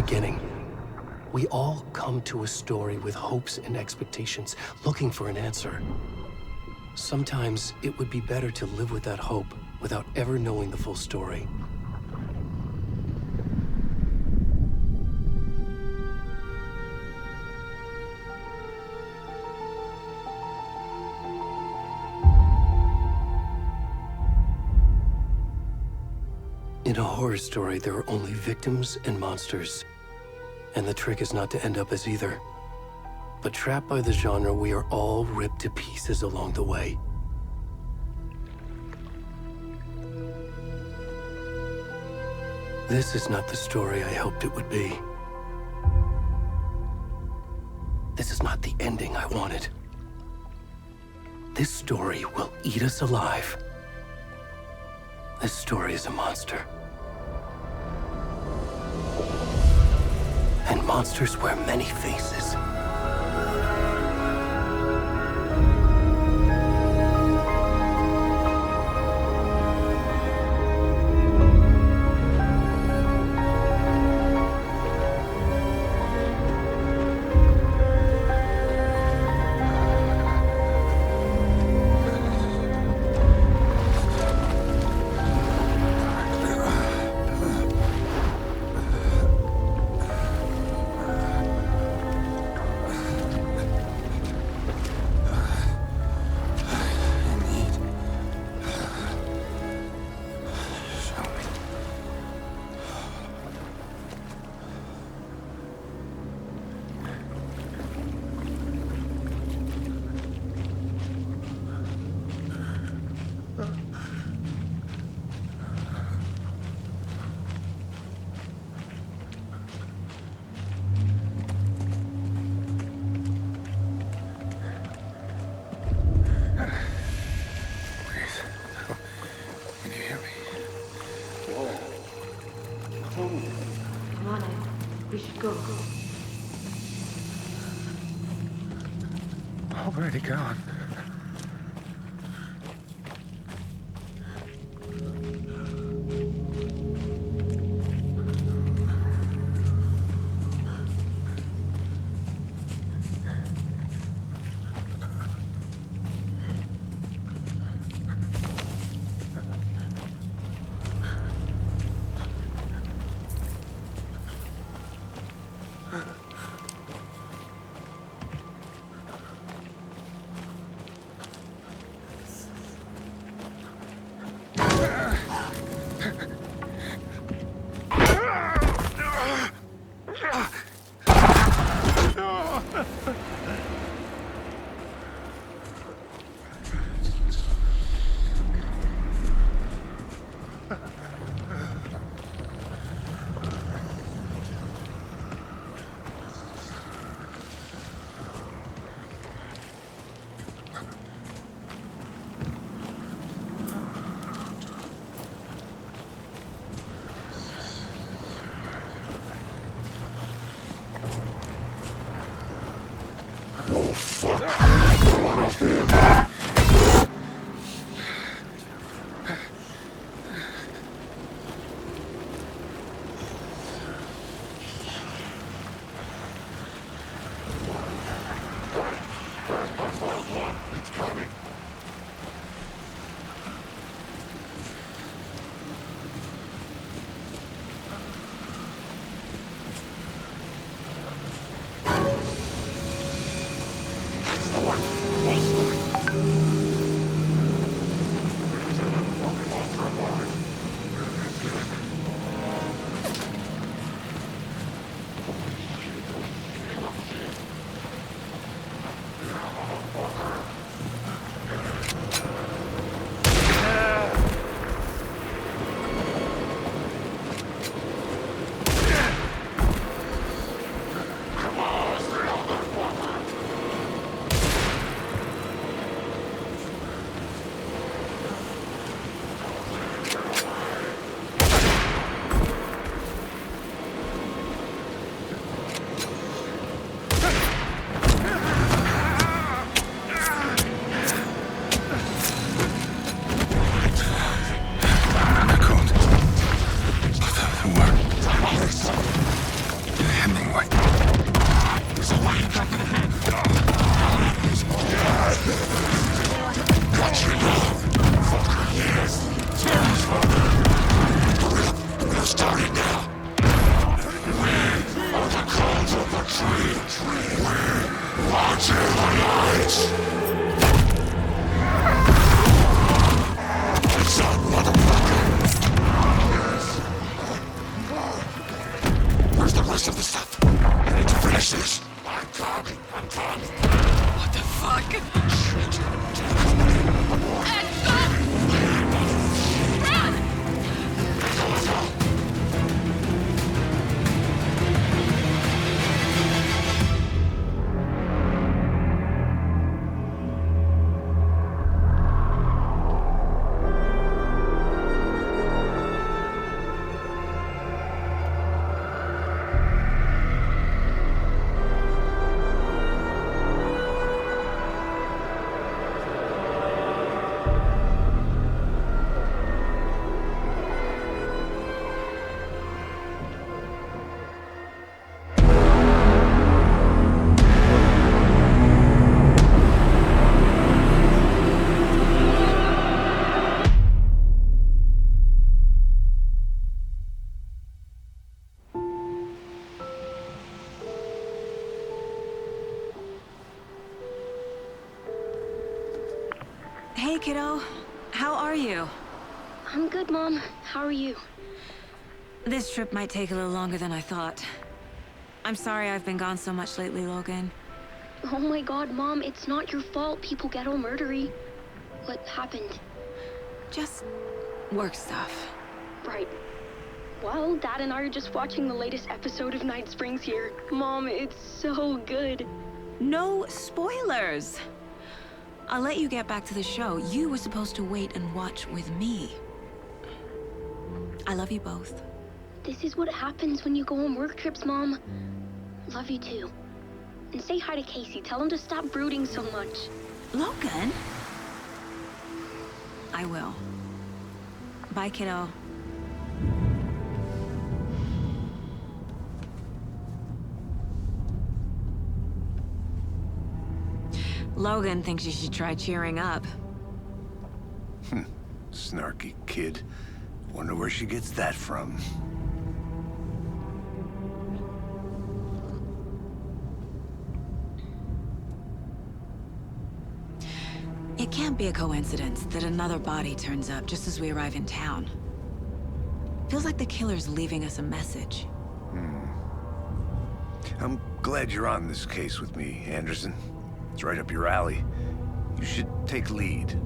beginning. We all come to a story with hopes and expectations, looking for an answer. Sometimes it would be better to live with that hope without ever knowing the full story. In a horror story, there are only victims and monsters. And the trick is not to end up as either. But trapped by the genre, we are all ripped to pieces along the way. This is not the story I hoped it would be. This is not the ending I wanted. This story will eat us alive. This story is a monster. And monsters wear many faces. Already gone. Hemingway. He's away from the head. Got you now. Fucker, yes. We're starting now. We are the cause of the tree. We watching the lights. It's on, motherfucker. Where's the rest of the stuff? I need to finish this. I'm coming. What the fuck? Shit. Ed, stop! Run! Let's go. Hey, kiddo. How are you? I'm good, Mom. How are you? This trip might take a little longer than I thought. I'm sorry I've been gone so much lately, Logan. Oh my god, Mom, it's not your fault people get all murdery. What happened? Just work stuff. Right. Well, Dad and I are just watching the latest episode of Night Springs here. Mom, it's so good. No spoilers! I'll let you get back to the show. You were supposed to wait and watch with me. I love you both. This is what happens when you go on work trips, Mom. Love you too. And say hi to Casey. Tell him to stop brooding so much. Logan? I will. Bye, kiddo. Logan thinks you should try cheering up. Snarky kid. Wonder where she gets that from. It can't be a coincidence that another body turns up just as we arrive in town. Feels like the killer's leaving us a message. I'm glad you're on this case with me, Anderson. It's right up your alley. You should take lead.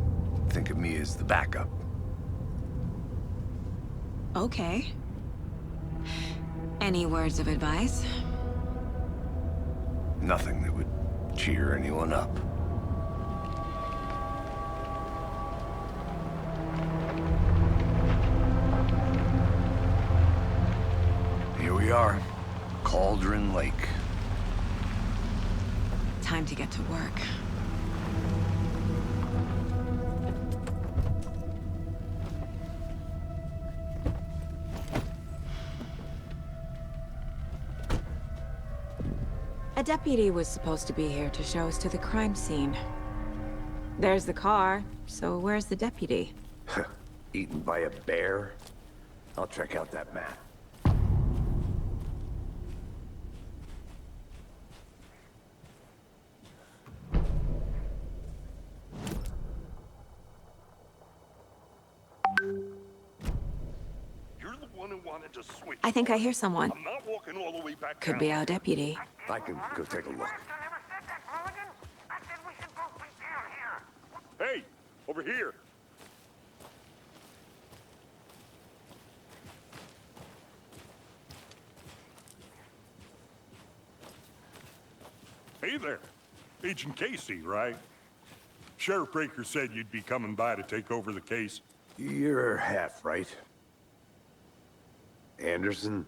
Think of me as the backup. Okay. Any words of advice? Nothing that would cheer anyone up. Here we are. Cauldron Lake. Time to get to work. A deputy was supposed to be here to show us to the crime scene. There's the car, so where's the deputy? Eaten by a bear? I'll check out that map. You're the one who wanted to switch. I think I hear someone. I'm not walking all the way back Could down. be our deputy. I can go take a look. Hey, over here. Hey there. Agent Casey, right? Sheriff Breaker said you'd be coming by to take over the case. You're half right. Anderson?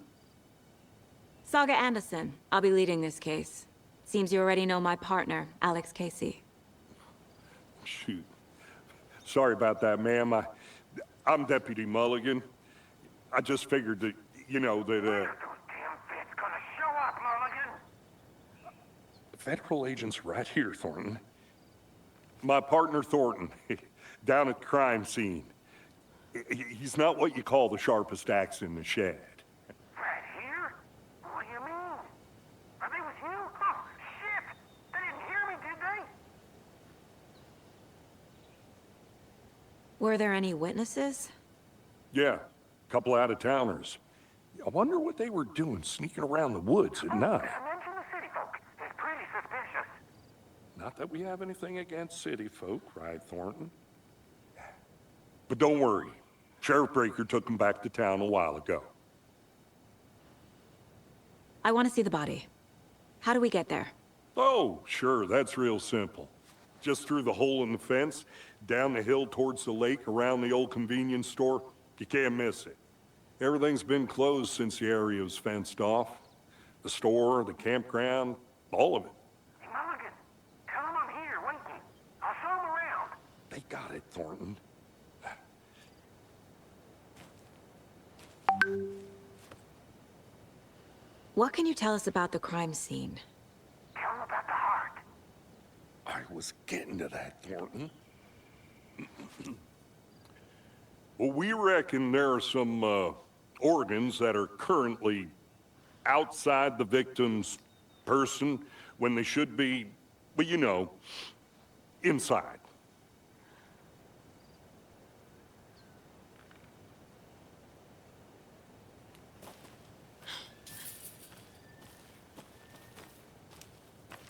Saga Anderson. I'll be leading this case. Seems you already know my partner, Alex Casey. Shoot. Sorry about that, ma'am. I'm Deputy Mulligan. I just figured that, you know, that, Those damn feds gonna show up, federal agent's right here, Thornton. My partner, Thornton, down at the crime scene. He's not what you call the sharpest axe in the shed. Right here? What do you mean? Are they with you? Oh, shit! They didn't hear me, did they? Were there any witnesses? Yeah, a couple out-of-towners. I wonder what they were doing sneaking around the woods at night. Mention the city folk. It's pretty suspicious. Not that we have anything against city folk, right, Thornton? But don't worry. Sheriff Breaker took them back to town a while ago. I want to see the body. How do we get there? Oh, sure, that's real simple. Just through the hole in the fence, down the hill towards the lake, around the old convenience store. You can't miss it. Everything's been closed since the area was fenced off. The store, the campground, all of it. Mulligan, tell them I'm here, waiting. I'll show them around. They got it, Thornton. What can you tell us about the crime scene? Tell them about the heart. I was getting to that, Thornton. Well, we reckon there are some organs that are currently outside the victim's person when they should be, well, you know, inside.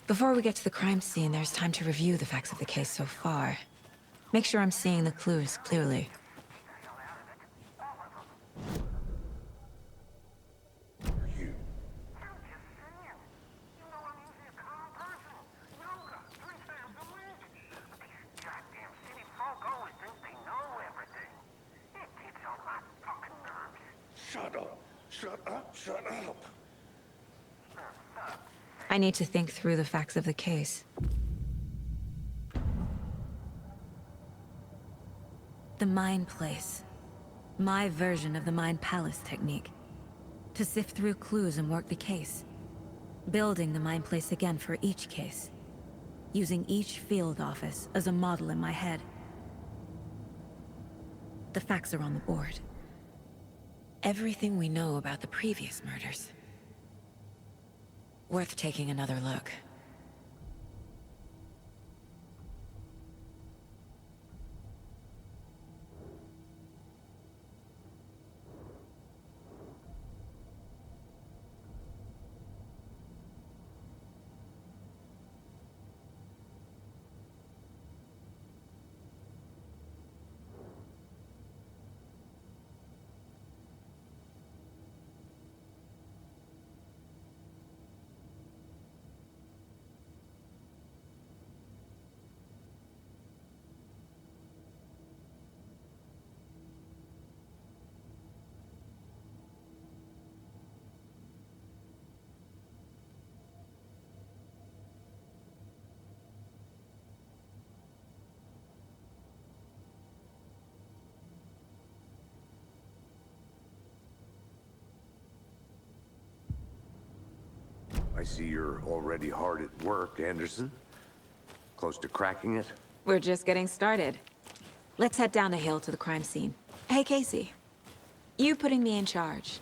Before we get to the crime scene, there's time to review the facts of the case so far. Make sure I'm seeing the clues clearly. You. I'm just saying. You know I'm usually a calm person. Yoga, 3 times a week. But these goddamn city folk always think they know everything. It gets on my fucking nerves. Shut up. Shut up. Shut up. I need to think through the facts of the case. The Mind Place. My version of the Mind Palace technique. To sift through clues and work the case. Building the Mind Place again for each case. Using each field office as a model in my head. The facts are on the board. Everything we know about the previous murders. Worth taking another look. I see you're already hard at work, Anderson. Close to cracking it? We're just getting started. Let's head down the hill to the crime scene. Hey, Casey. You putting me in charge.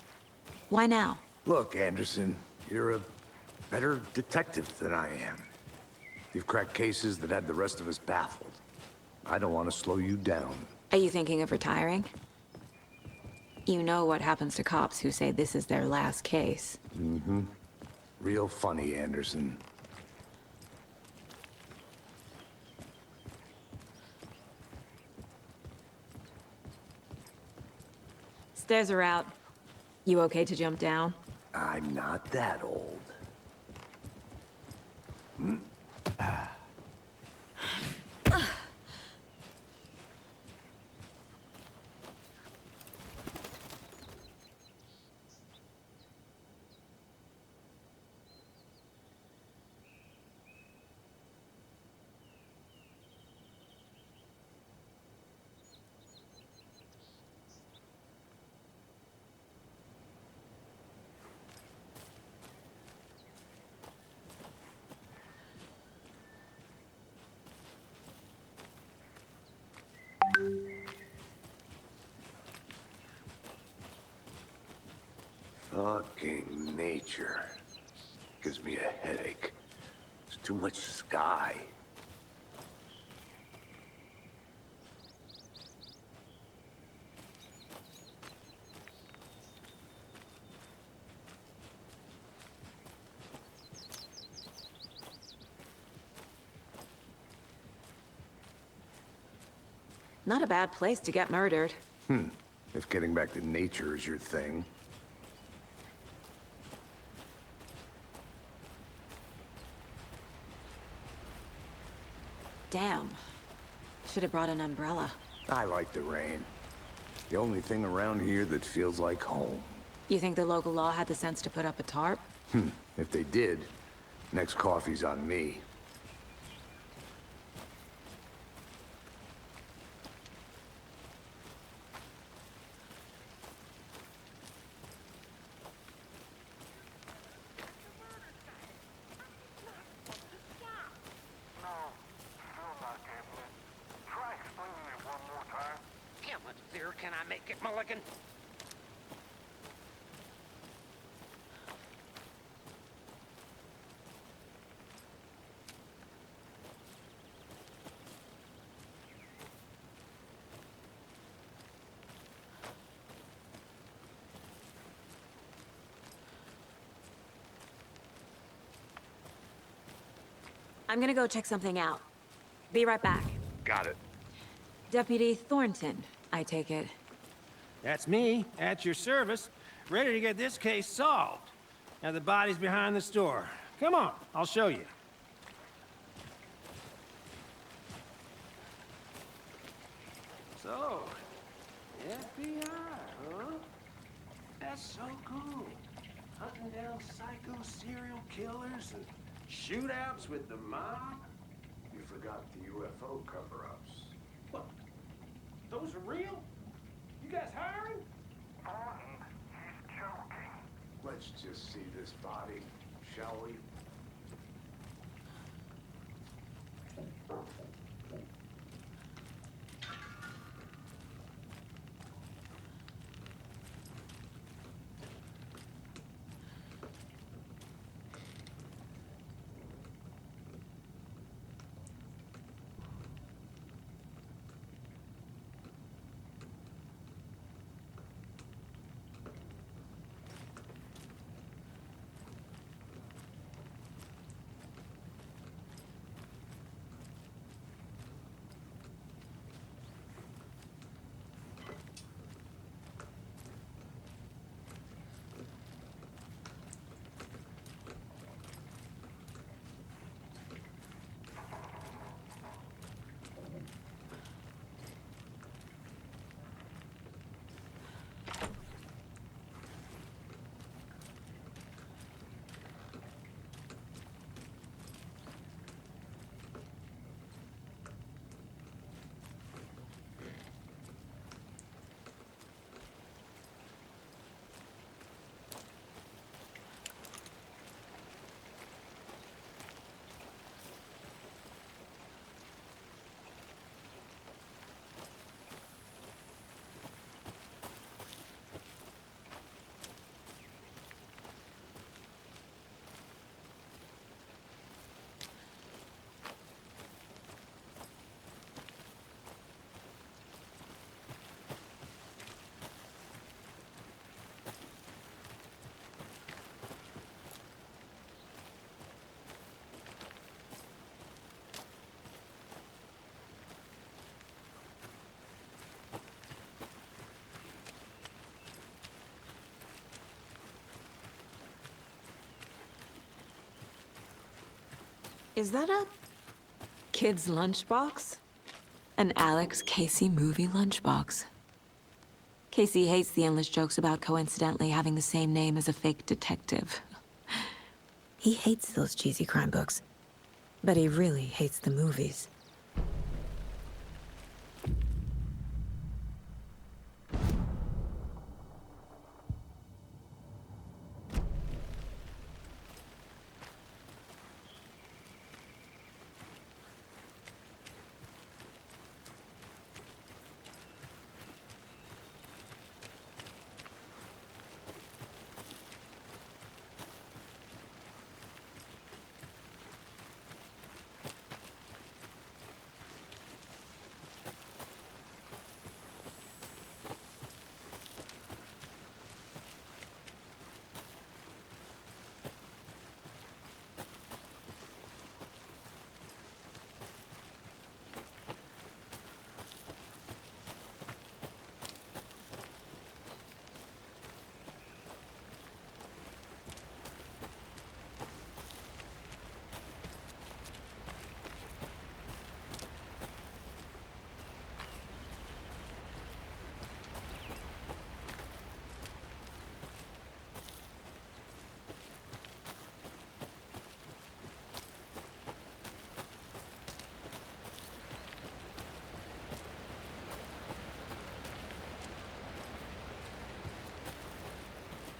Why now? Look, Anderson, you're a better detective than I am. You've cracked cases that had the rest of us baffled. I don't want to slow you down. Are you thinking of retiring? You know what happens to cops who say this is their last case. Mm-hmm. Real funny, Anderson. Stairs are out. You okay to jump down? I'm not that old. Fucking nature. Gives me a headache. There's too much sky. Not a bad place to get murdered. If getting back to nature is your thing. Damn. Should have brought an umbrella. I like the rain. The only thing around here that feels like home. You think the local law had the sense to put up a tarp? If they did, next coffee's on me. No, still not getting it. Try explaining it one more time. How much clearer can I make it, Mulligan? I'm gonna go check something out. Be right back. Got it. Deputy Thornton, I take it. That's me, at your service, ready to get this case solved. Now the body's behind the store. Come on, I'll show you. So, FBI, huh? That's so cool. Hunting down psycho serial killers and shootouts with the mob. You forgot the UFO cover-ups. What? Those are real? You guys hiring? Thornton, he's joking. Let's just see this body, shall we? Is that a kid's lunchbox? An Alex Casey movie lunchbox. Casey hates the endless jokes about coincidentally having the same name as a fake detective. He hates those cheesy crime books, but he really hates the movies.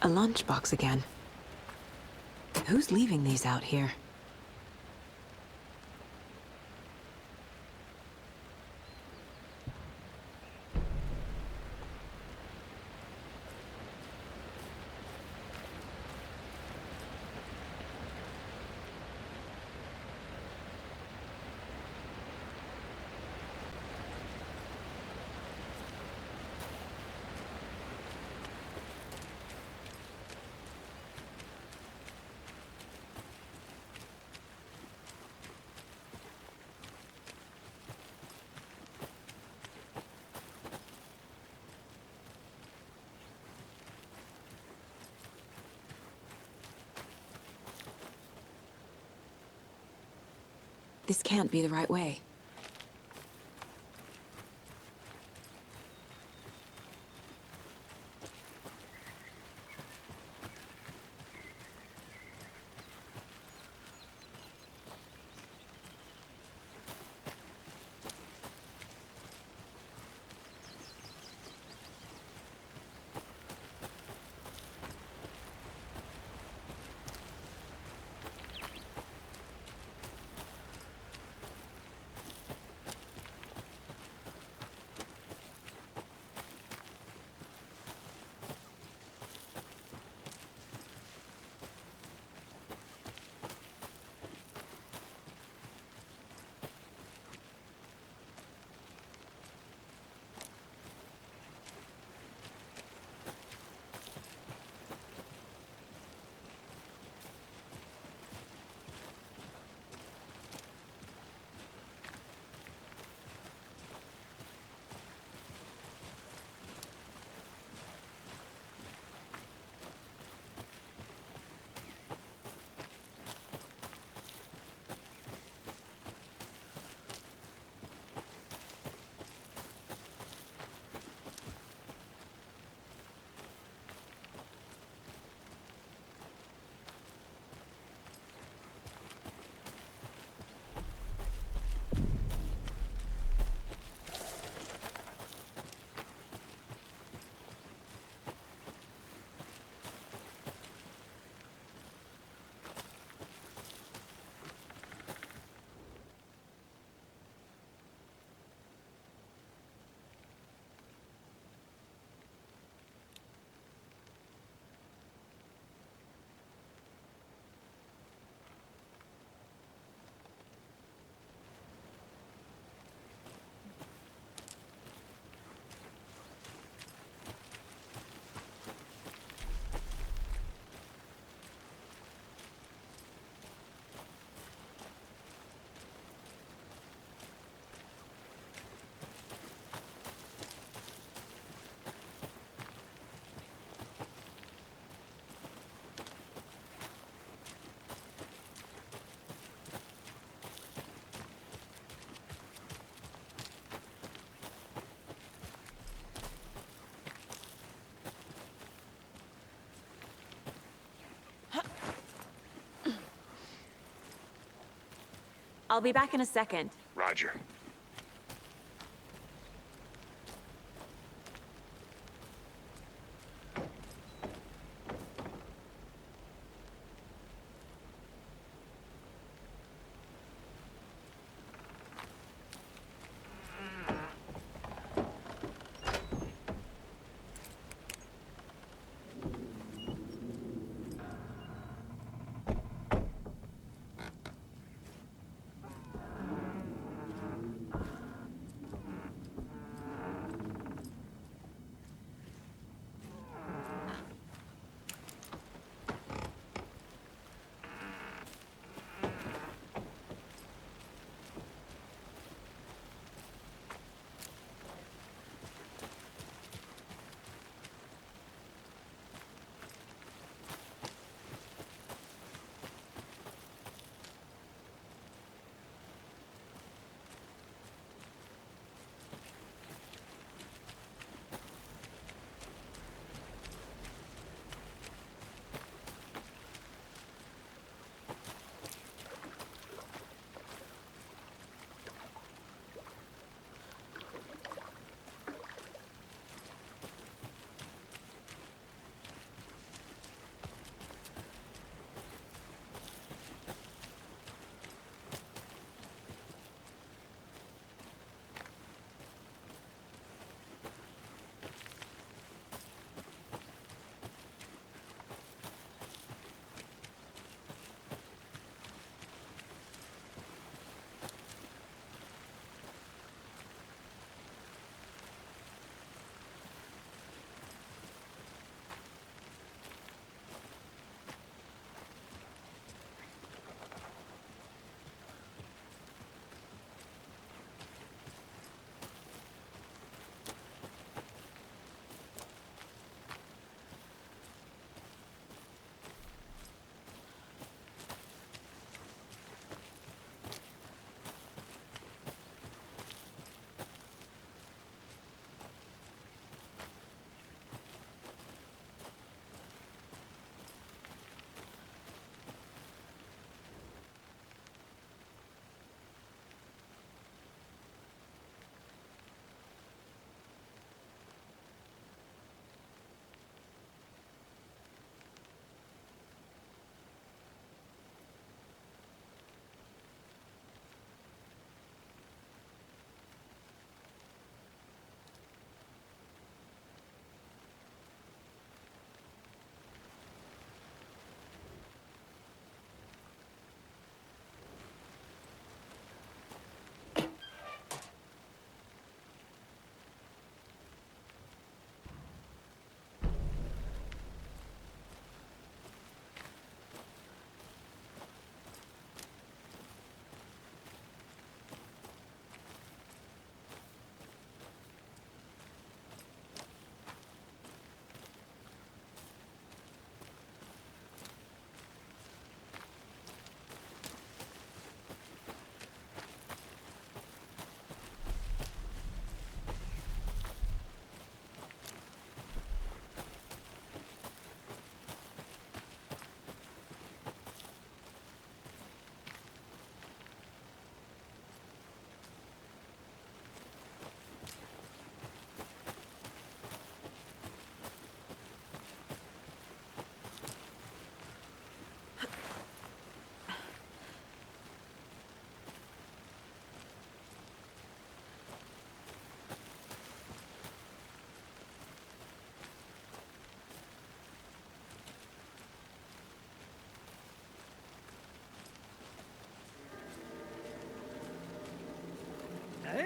A lunchbox again. Who's leaving these out here? This can't be the right way. I'll be back in a second. Roger.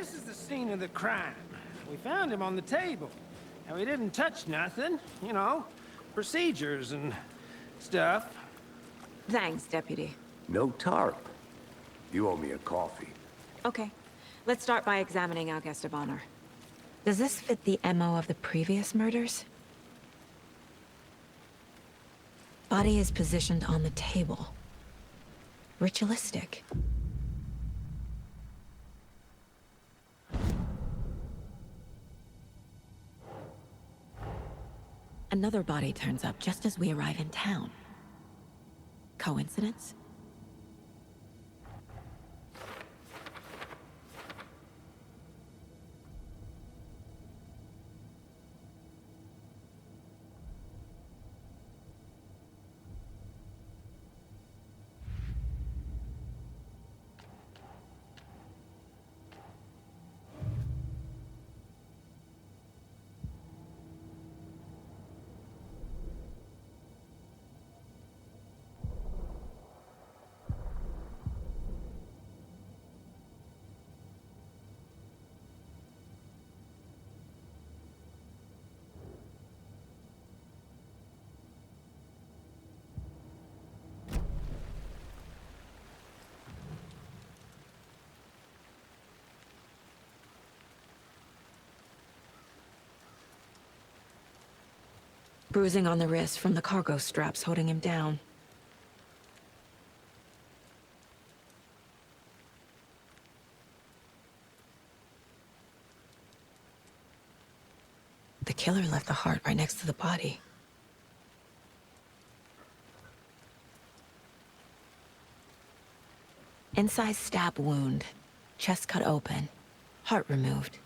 this is the scene of the crime. We found him on the table. And we didn't touch nothing, you know, procedures and stuff. Thanks, Deputy. No tarp. You owe me a coffee. Okay, let's start by examining our guest of honor. Does this fit the MO of the previous murders? Body is positioned on the table. Ritualistic. Another body turns up just as we arrive in town. Coincidence? Bruising on the wrist from the cargo straps holding him down. The killer left the heart right next to the body. Inside stab wound, chest cut open, heart removed.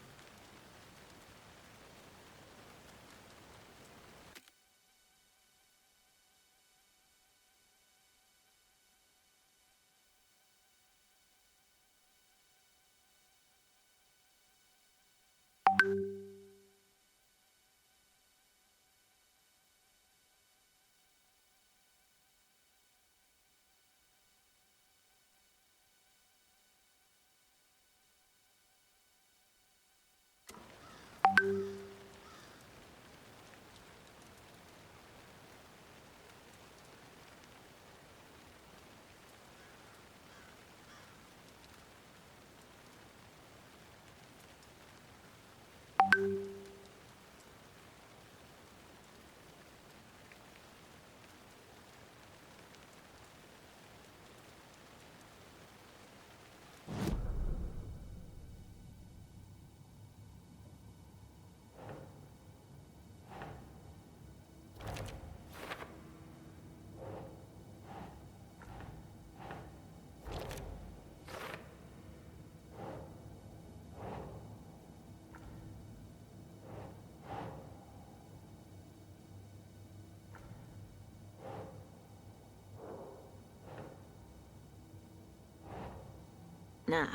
Nah.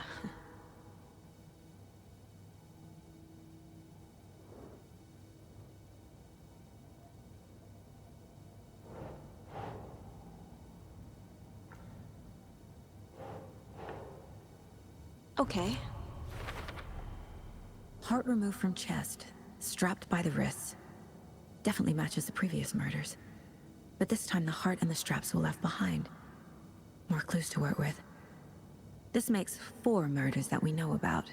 Okay. Heart removed from chest, strapped by the wrists. Definitely matches the previous murders. But this time the heart and the straps were left behind. More clues to work with. This makes 4 murders that we know about.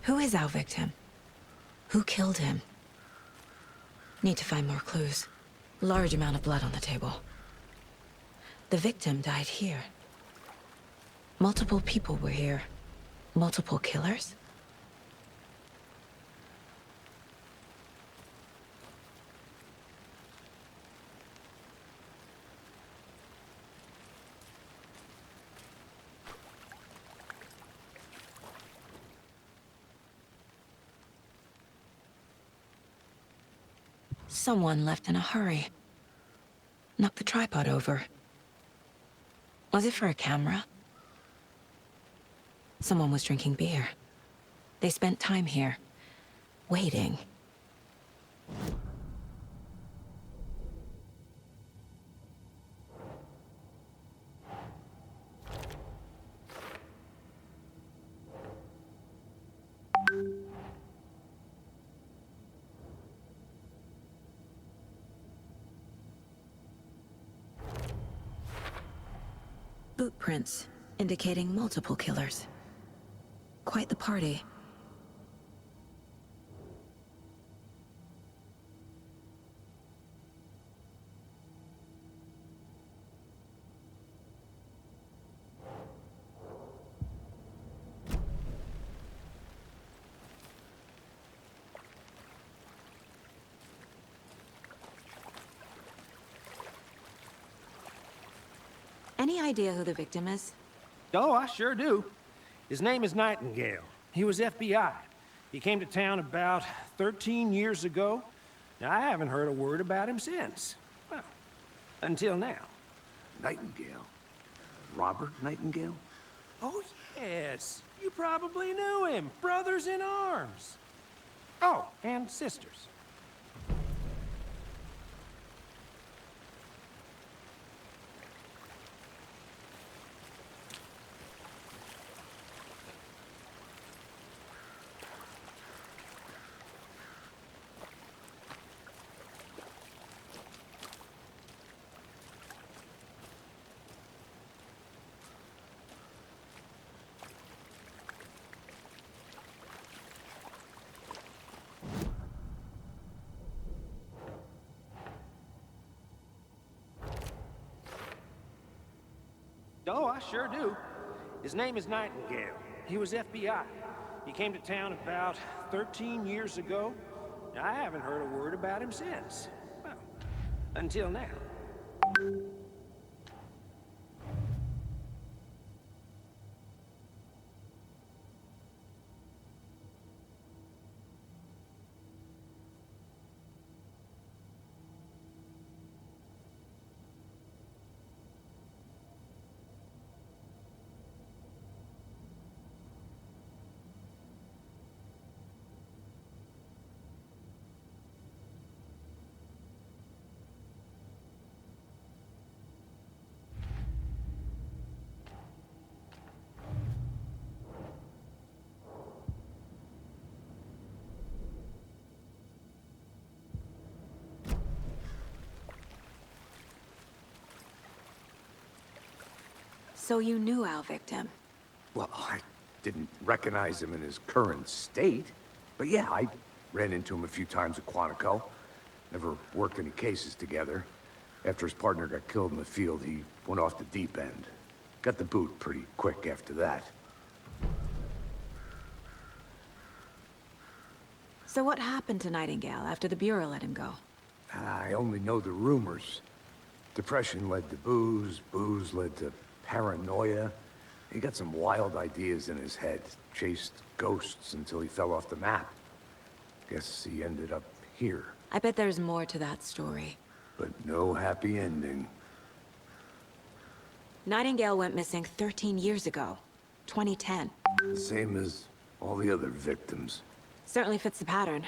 Who is our victim? Who killed him? Need to find more clues. Large amount of blood on the table. The victim died here. Multiple people were here. Multiple killers? Someone left in a hurry. Knocked the tripod over. Was it for a camera? Someone was drinking beer. They spent time here, waiting. Boot prints, indicating multiple killers. Quite the party. Any idea who the victim is? Oh, I sure do. His name is Nightingale. He was FBI. He came to town about 13 years ago. Now, I haven't heard a word about him since. Well, until now. Nightingale? Robert Nightingale? Oh, yes. You probably knew him. Brothers in arms. Oh, and sisters. Oh, I sure do. His name is Nightingale. He was FBI. He came to town about 13 years ago. Now, I haven't heard a word about him since. Well, until now. So you knew our victim? Well, I didn't recognize him in his current state. But yeah, I ran into him a few times at Quantico. Never worked any cases together. After his partner got killed in the field, he went off the deep end. Got the boot pretty quick after that. So what happened to Nightingale after the Bureau let him go? I only know the rumors. Depression led to booze, booze led to paranoia. He got some wild ideas in his head, chased ghosts until he fell off the map. Guess he ended up here. I bet there's more to that story. But no happy ending. Nightingale went missing 13 years ago, 2010. The same as all the other victims. Certainly fits the pattern.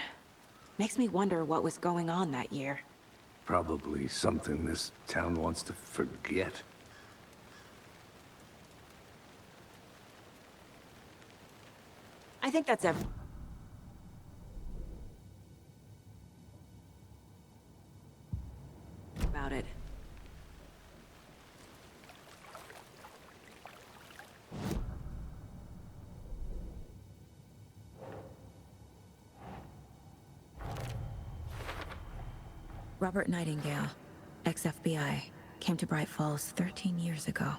Makes me wonder what was going on that year. Probably something this town wants to forget. I think that's about it. Robert Nightingale, ex-FBI, came to Bright Falls 13 years ago.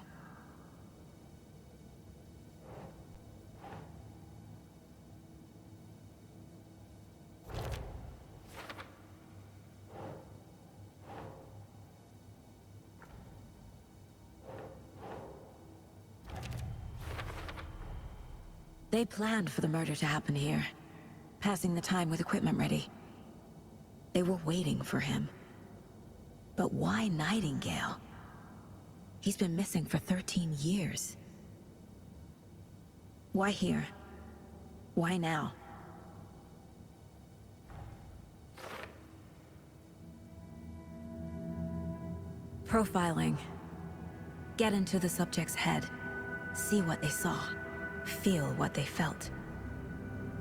They planned for the murder to happen here, passing the time with equipment ready. They were waiting for him. But why Nightingale? He's been missing for 13 years. Why here? Why now? Profiling. Get into the subject's head. See what they saw. Feel what they felt.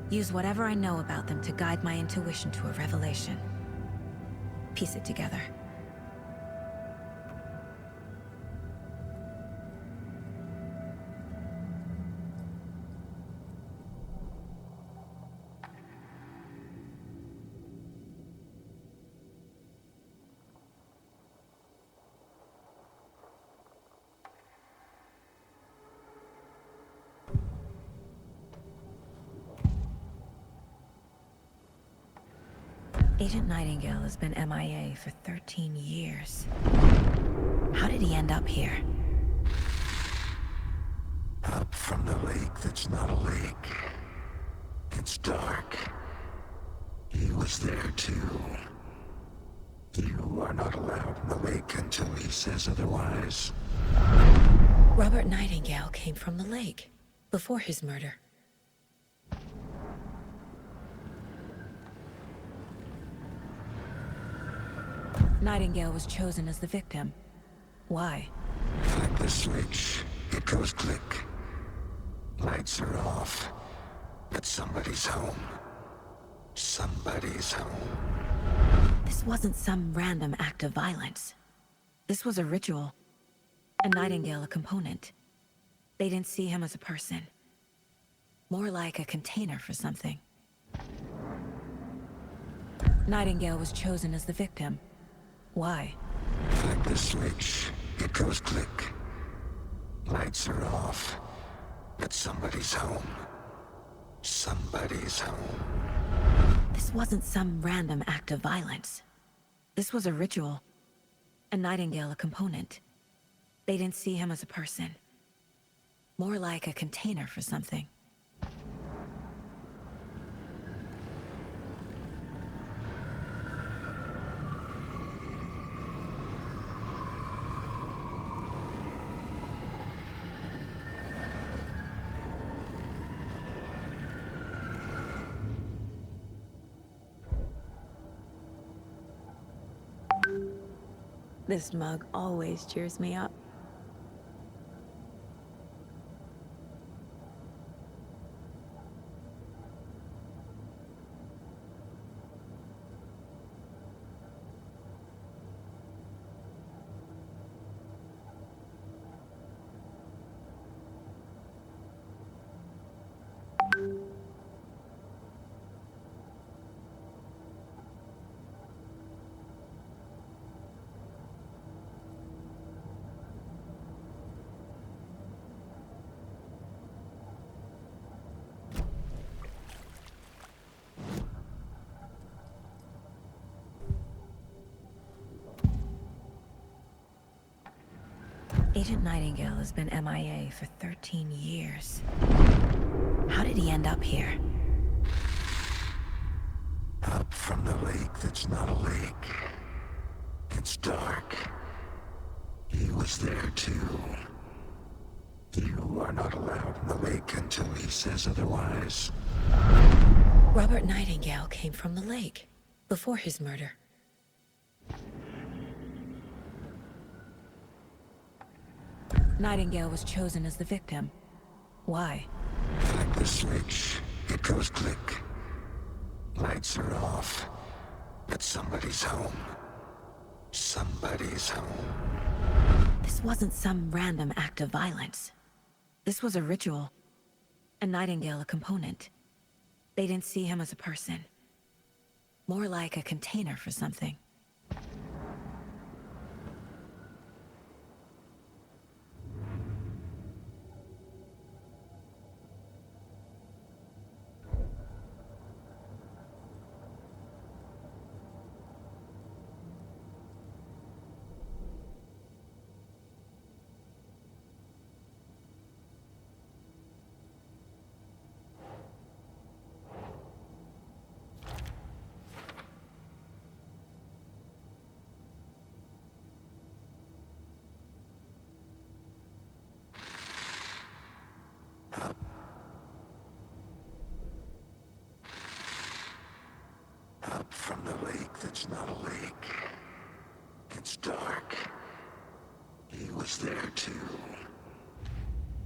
Use whatever I know about them to guide my intuition to a revelation. Piece it together. Agent Nightingale has been MIA for 13 years. How did he end up here? Up from the lake that's not a lake. It's dark. He was there too. You are not allowed in the lake until he says otherwise. Robert Nightingale came from the lake, before his murder. Nightingale was chosen as the victim. Why? Flick the switch, it goes click. Lights are off, but somebody's home. Somebody's home. This wasn't some random act of violence. This was a ritual. And Nightingale a component. They didn't see him as a person. More like a container for something. Nightingale was chosen as the victim. Why? Flick the switch, it goes click. Lights are off, but somebody's home. Somebody's home. This wasn't some random act of violence. This was a ritual. And Nightingale a component. They didn't see him as a person. More like a container for something. This mug always cheers me up. Agent Nightingale has been MIA for 13 years. How did he end up here? Up from the lake that's not a lake. It's dark. He was there too. You are not allowed in the lake until he says otherwise. Robert Nightingale came from the lake, before his murder. Nightingale was chosen as the victim. Why? Flick the switch, it goes click. Lights are off, but somebody's home. Somebody's home. This wasn't some random act of violence. This was a ritual. And Nightingale a component. They didn't see him as a person. More like a container for something. the lake that's not a lake. It's dark. He was there too.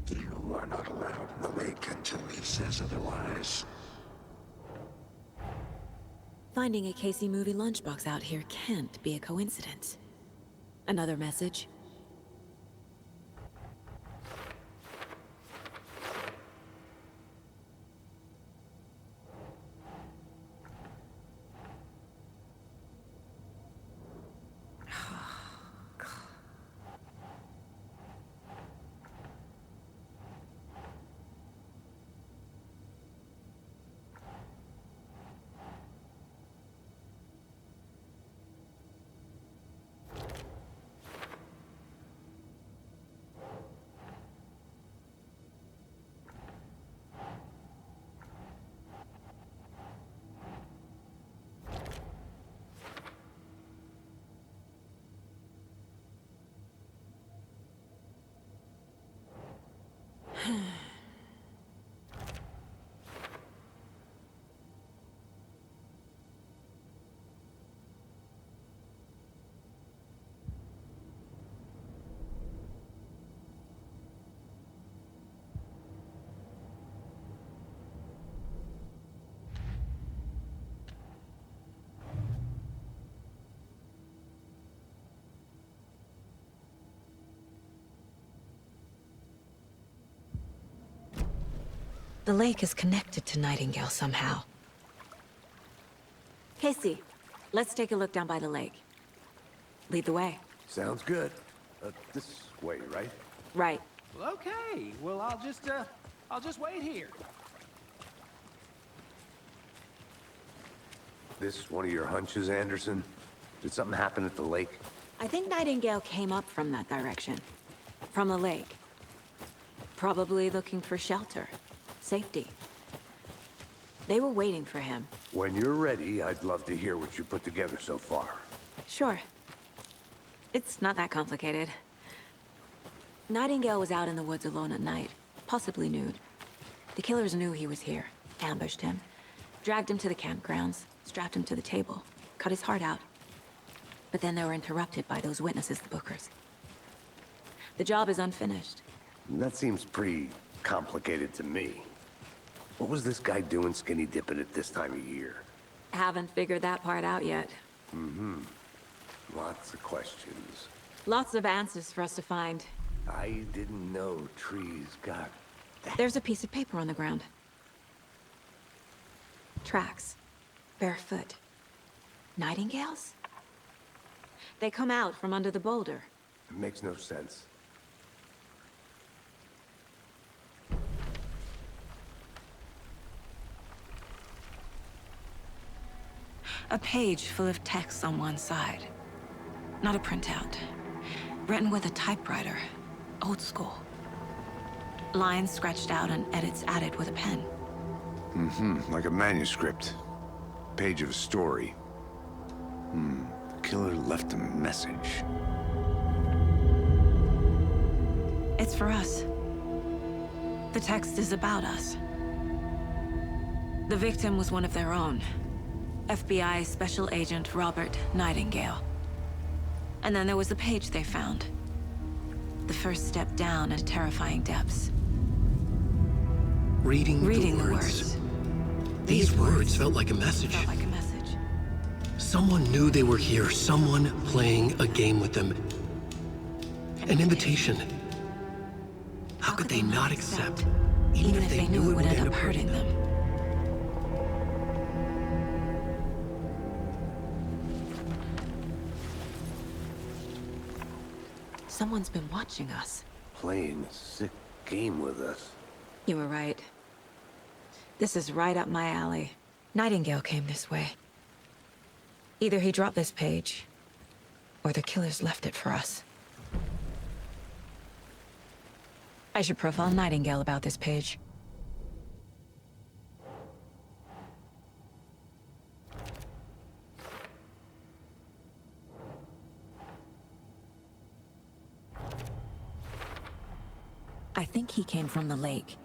You are not allowed in the lake until he says otherwise. Finding a Casey movie lunchbox out here can't be a coincidence. Another message? The lake is connected to Nightingale somehow. Casey, let's take a look down by the lake. Lead the way. Sounds good. This way, right? Right. Well, okay. Well, I'll just wait here. This one of your hunches, Anderson? Did something happen at the lake? I think Nightingale came up from that direction. From the lake. Probably looking for shelter. Safety. They were waiting for him. When you're ready, I'd love to hear what you put together so far. Sure. It's not that complicated. Nightingale was out in the woods alone at night, possibly nude. The killers knew he was here, ambushed him, dragged him to the campgrounds, strapped him to the table, cut his heart out. But then they were interrupted by those witnesses, the Bookers. The job is unfinished. That seems pretty complicated to me. What was this guy doing skinny dipping at this time of year? Haven't figured that part out yet. Lots of questions. Lots of answers for us to find. I didn't know trees got that. There's a piece of paper on the ground. Tracks. Barefoot. Nightingales? They come out from under the boulder. It makes no sense. A page full of text on one side. Not a printout. Written with a typewriter. Old school. Lines scratched out and edits added with a pen. Like a manuscript. Page of a story. The killer left a message. It's for us. The text is about us. The victim was one of their own. FBI Special Agent Robert Nightingale. And then there was the page they found. The first step down into terrifying depths. Reading the words. These words felt like a message. Felt like a message. Someone knew they were here, someone playing a game with them. An invitation. How could they not accept, even if they knew it would end up hurting them? Someone's been watching us. Playing a sick game with us. You were right. This is right up my alley. Nightingale came this way. Either he dropped this page, or the killers left it for us. I should profile Nightingale about this page. I think he came from the lake.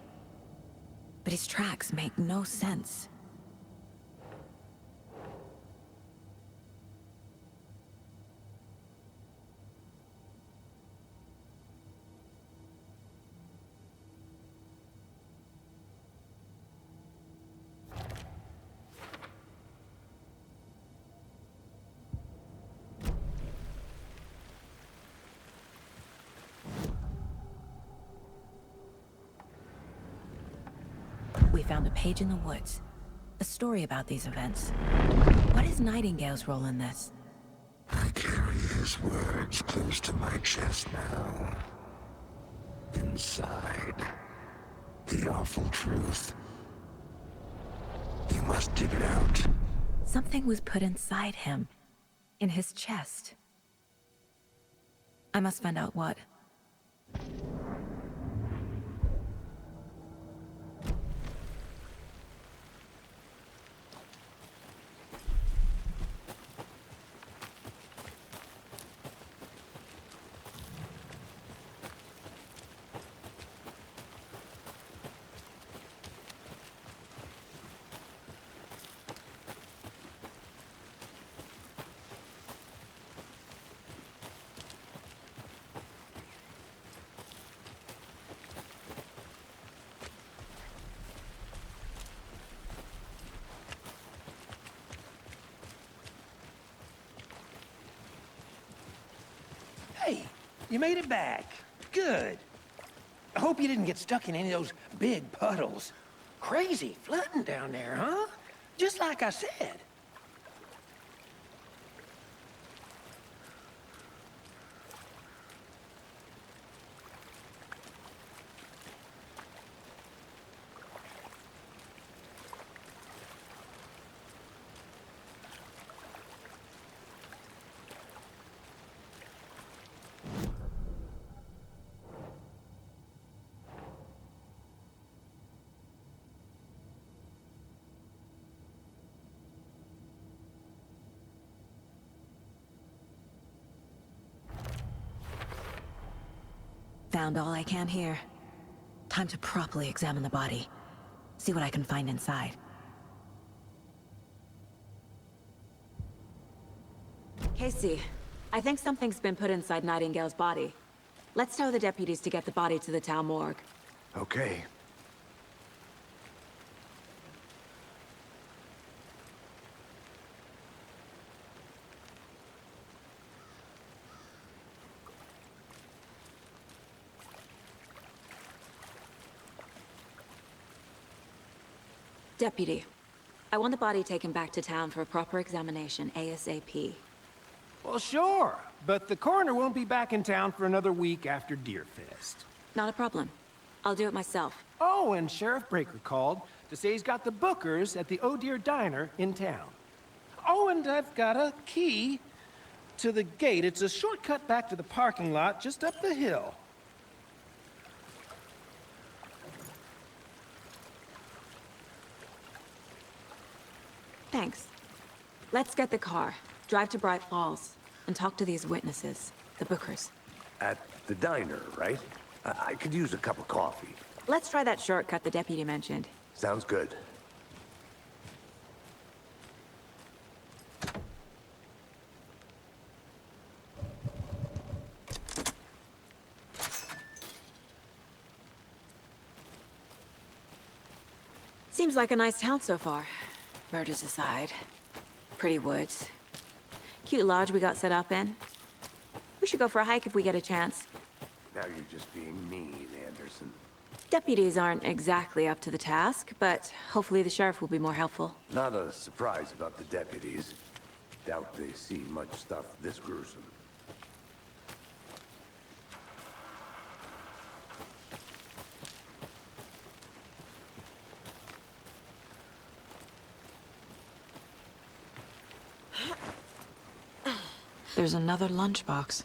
But his tracks make no sense. found a page in the woods. A story about these events. What is Nightingale's role in this? I carry his words close to my chest now. Inside, the awful truth. You must dig it out. Something was put inside him. In his chest. I must find out what. Hey, you made it back. Good. I hope you didn't get stuck in any of those big puddles. Crazy flooding down there, huh? Just like I said. Found all I can here. Time to properly examine the body. See what I can find inside. Casey, I think something's been put inside Nightingale's body. Let's tell the deputies to get the body to the town morgue. Okay. Deputy, I want the body taken back to town for a proper examination, ASAP. Well, sure. But the coroner won't be back in town for another week after Deerfest. Not a problem. I'll do it myself. Oh, and Sheriff Breaker called to say he's got the Bookers at the Oh Dear Diner in town. Oh, and I've got a key to the gate. It's a shortcut back to the parking lot just up the hill. Thanks. Let's get the car, drive to Bright Falls, and talk to these witnesses, the Bookers. At the diner, right? I could use a cup of coffee. Let's try that shortcut the deputy mentioned. Sounds good. Seems like a nice town so far. Murders aside. Pretty woods. Cute lodge we got set up in. We should go for a hike if we get a chance. Now you're just being mean, Anderson. Deputies aren't exactly up to the task, but hopefully the sheriff will be more helpful. Not a surprise about the deputies. Doubt they see much stuff this gruesome. There's another lunchbox.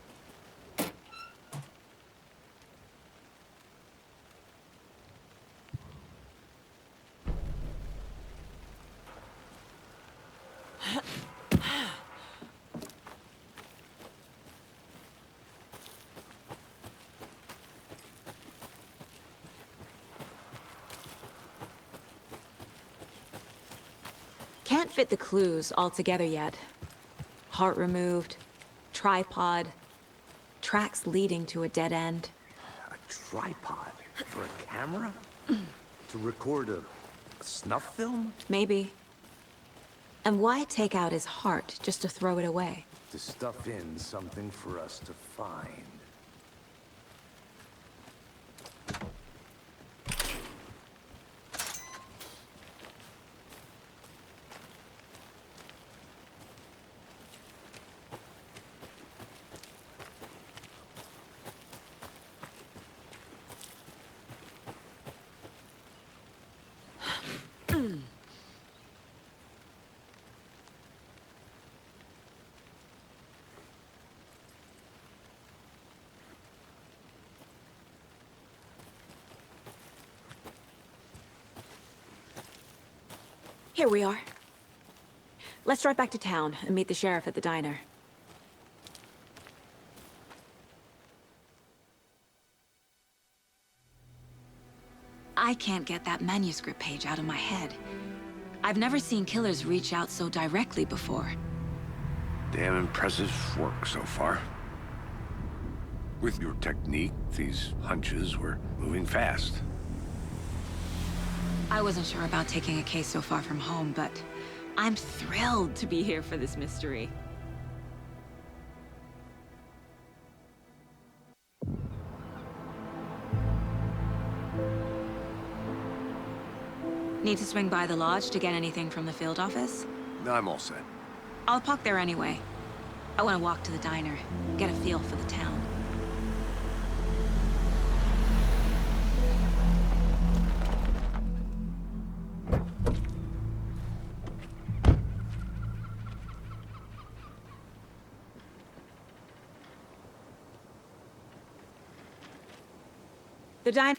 Can't fit the clues all together yet. Heart removed, tripod, tracks leading to a dead end. A tripod? For a camera? To record a snuff film? Maybe. And why take out his heart just to throw it away? To stuff in something for us to find. Here we are. Let's drive back to town and meet the sheriff at the diner. I can't get that manuscript page out of my head. I've never seen killers reach out so directly before. Damn impressive work so far. With your technique, these hunches were moving fast. I wasn't sure about taking a case so far from home, but I'm thrilled to be here for this mystery. Need to swing by the lodge to get anything from the field office? No, I'm all set. I'll park there anyway. I want to walk to the diner, get a feel for the town. The diner...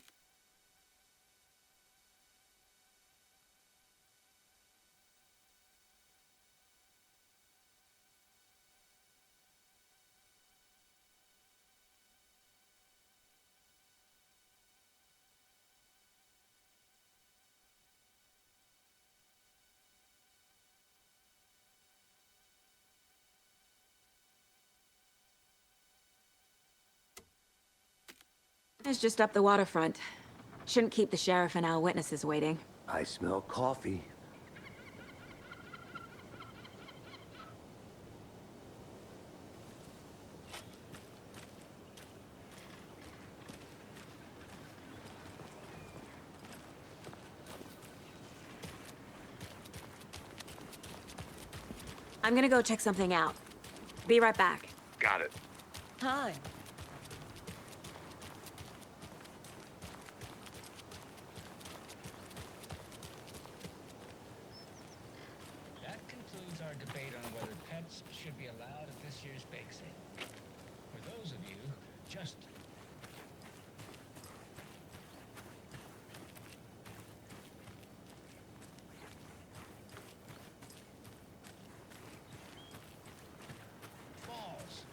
It's just up the waterfront. Shouldn't keep the sheriff and our witnesses waiting. I smell coffee. I'm gonna go check something out. Be right back. Got it. Hi. That concludes our debate on whether pets should be allowed at this year's bake sale. For those of you just falls.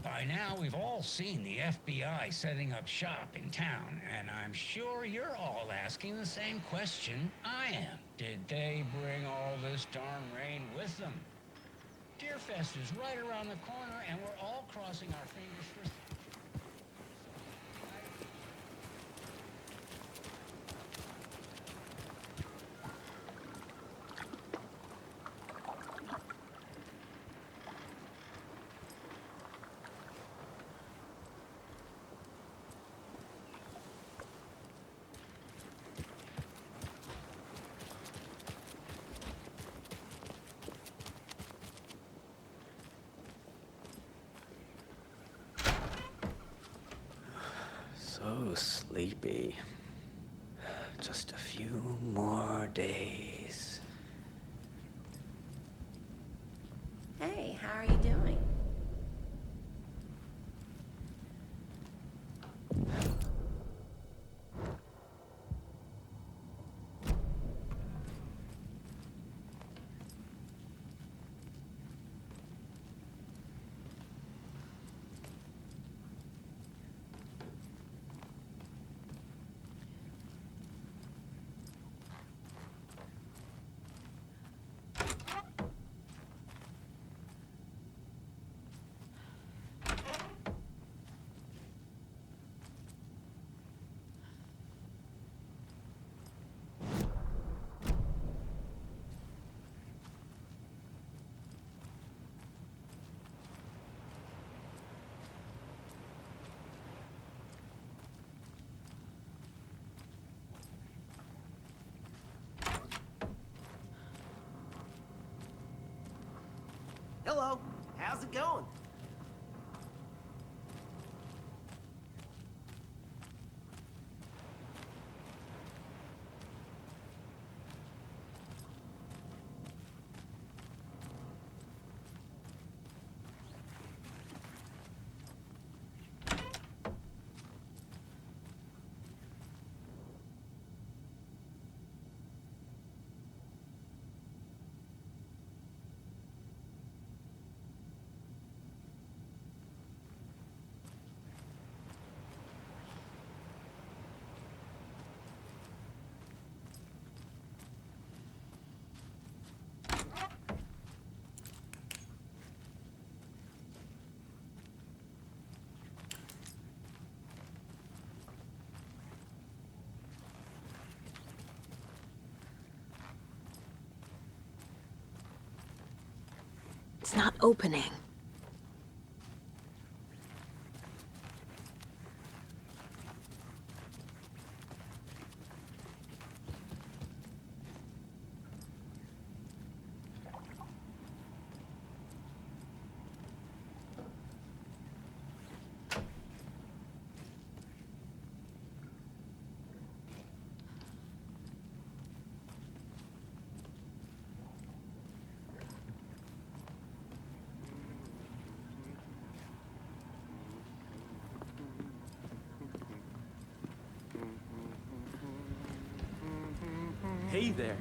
By now, we've all seen the FBI setting up shop in town, and I'm sure you're all asking the same question I am. Did they bring all this darn rain with them? Deerfest is right around the corner, and we're all crossing our fingers for... So sleepy. Just a few more days. Hey, how are you doing? Hello, how's it going? It's not opening. Hey there.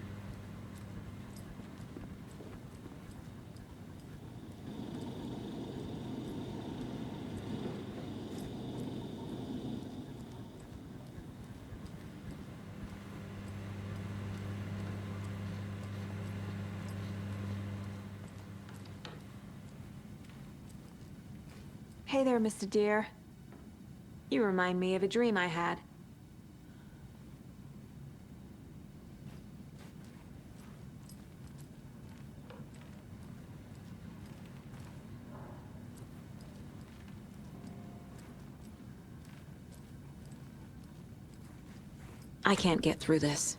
Hey there, Mr. Deer. You remind me of a dream I had. I can't get through this.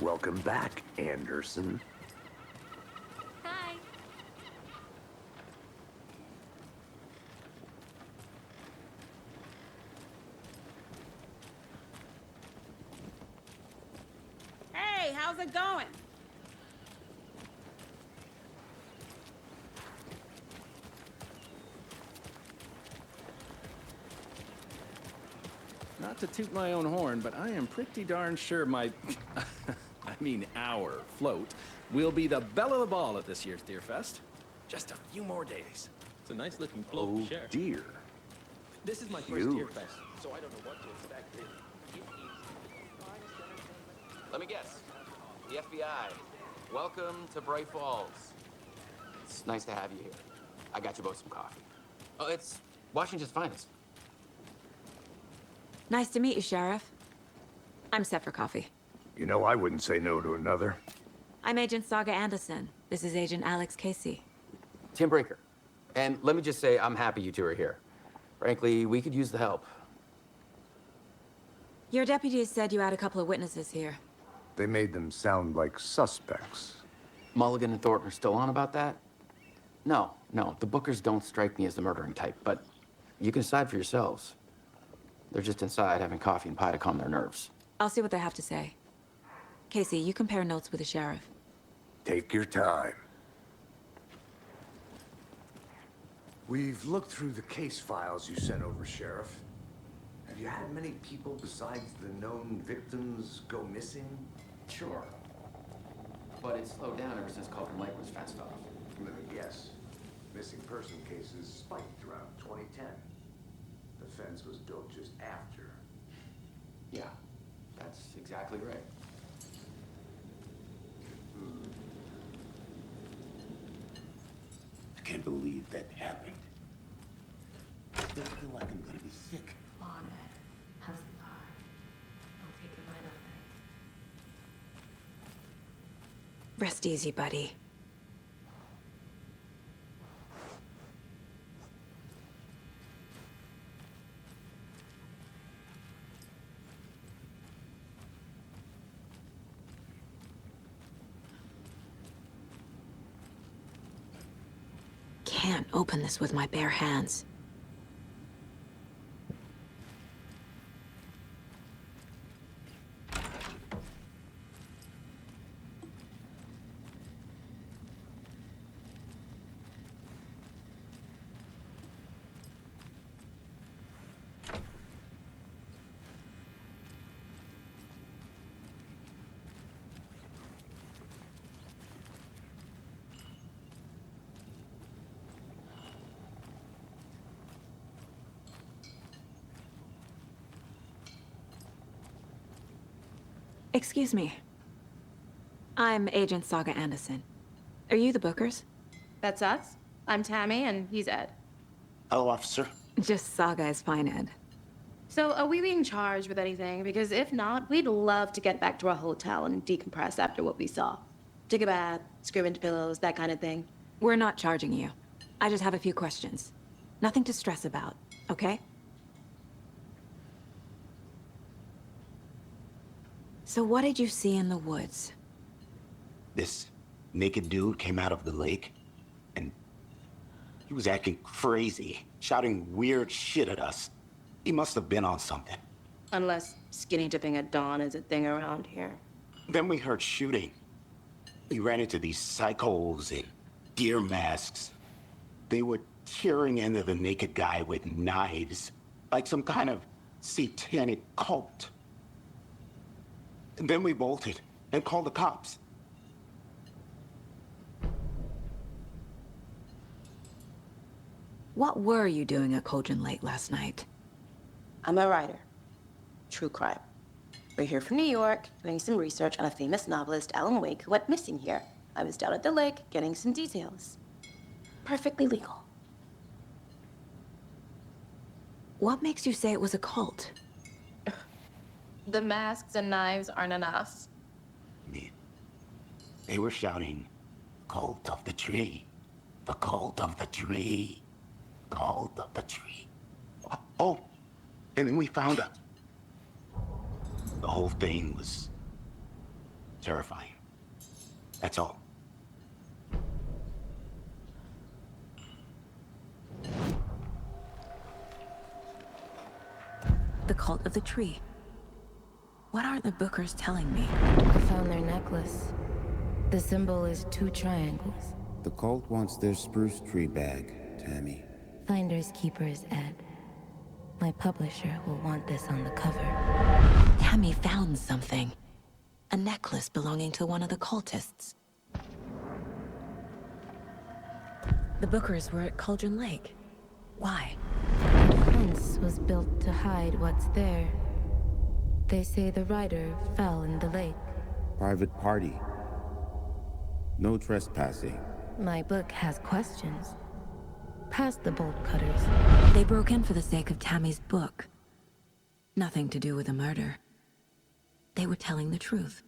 Welcome back, Anderson. Hi. Hey, how's it going? Not to toot my own horn, but I am pretty darn sure my... I mean our float will be the belle of the ball at this year's Deer Fest. Just a few more days. It's a nice looking float Oh, to share. dear. This is my first Cute. Deer Fest, so I don't know what to expect really. Let me guess. The FBI. Welcome to Bright Falls. It's nice to have you here. I got you both some coffee. Oh, it's Washington's finest. Nice to meet you, Sheriff. I'm set for coffee. You know, I wouldn't say no to another. I'm Agent Saga Anderson. This is Agent Alex Casey. Tim Brinker. And let me just say, I'm happy you two are here. Frankly, we could use the help. Your deputies said you had a couple of witnesses here. They made them sound like suspects. Mulligan and Thornton are still on about that? No, the Bookers don't strike me as the murdering type, but you can decide for yourselves. They're just inside having coffee and pie to calm their nerves. I'll see what they have to say. Casey, you compare notes with the sheriff. Take your time. We've looked through the case files you sent over, Sheriff. Have you had many people besides the known victims go missing? Sure. But it's slowed down ever since Culver Lake was fenced off. Let me guess. Missing person cases spiked around 2010. The fence was built just after. Yeah, that's exactly right. I can't believe that happened. I still feel like I'm gonna be sick. Come on, Ed. How's the car? Don't take your mind off it. Rest easy, buddy. Can't open this with my bare hands. Excuse me. I'm Agent Saga Anderson. Are you the Bookers? That's us. I'm Tammy, and he's Ed. Hello, officer. Just Saga is fine, Ed. So, are we being charged with anything? Because if not, we'd love to get back to our hotel and decompress after what we saw. Take a bath, scream into pillows, that kind of thing. We're not charging you. I just have a few questions. Nothing to stress about, okay? So what did you see in the woods? This naked dude came out of the lake, and he was acting crazy, shouting weird shit at us. He must have been on something. Unless skinny dipping at dawn is a thing around here. Then we heard shooting. We ran into these psychos in deer masks. They were tearing into the naked guy with knives, like some kind of satanic cult. And then we bolted and called the cops. What were you doing at Cauldron Lake last night? I'm a writer. True crime. We're here from New York, doing some research on a famous novelist, Alan Wake, who went missing here. I was down at the lake, getting some details. Perfectly legal. What makes you say it was a cult? The masks and knives aren't enough. They were shouting, "Cult of the tree, the cult of the tree, cult of the tree." Oh, and then we found her. The whole thing was terrifying. That's all. The cult of the tree. What are the Bookers telling me? I found their necklace. The symbol is 2 triangles. The cult wants their spruce tree bag, Tammy. Finders keepers, Ed. My publisher will want this on the cover. Tammy found something. A necklace belonging to one of the cultists. The Bookers were at Cauldron Lake. Why? The fence was built to hide what's there. They say the rider fell in the lake. Private party. No trespassing. My book has questions. Past the bolt cutters. They broke in for the sake of Tammy's book. Nothing to do with a murder. They were telling the truth.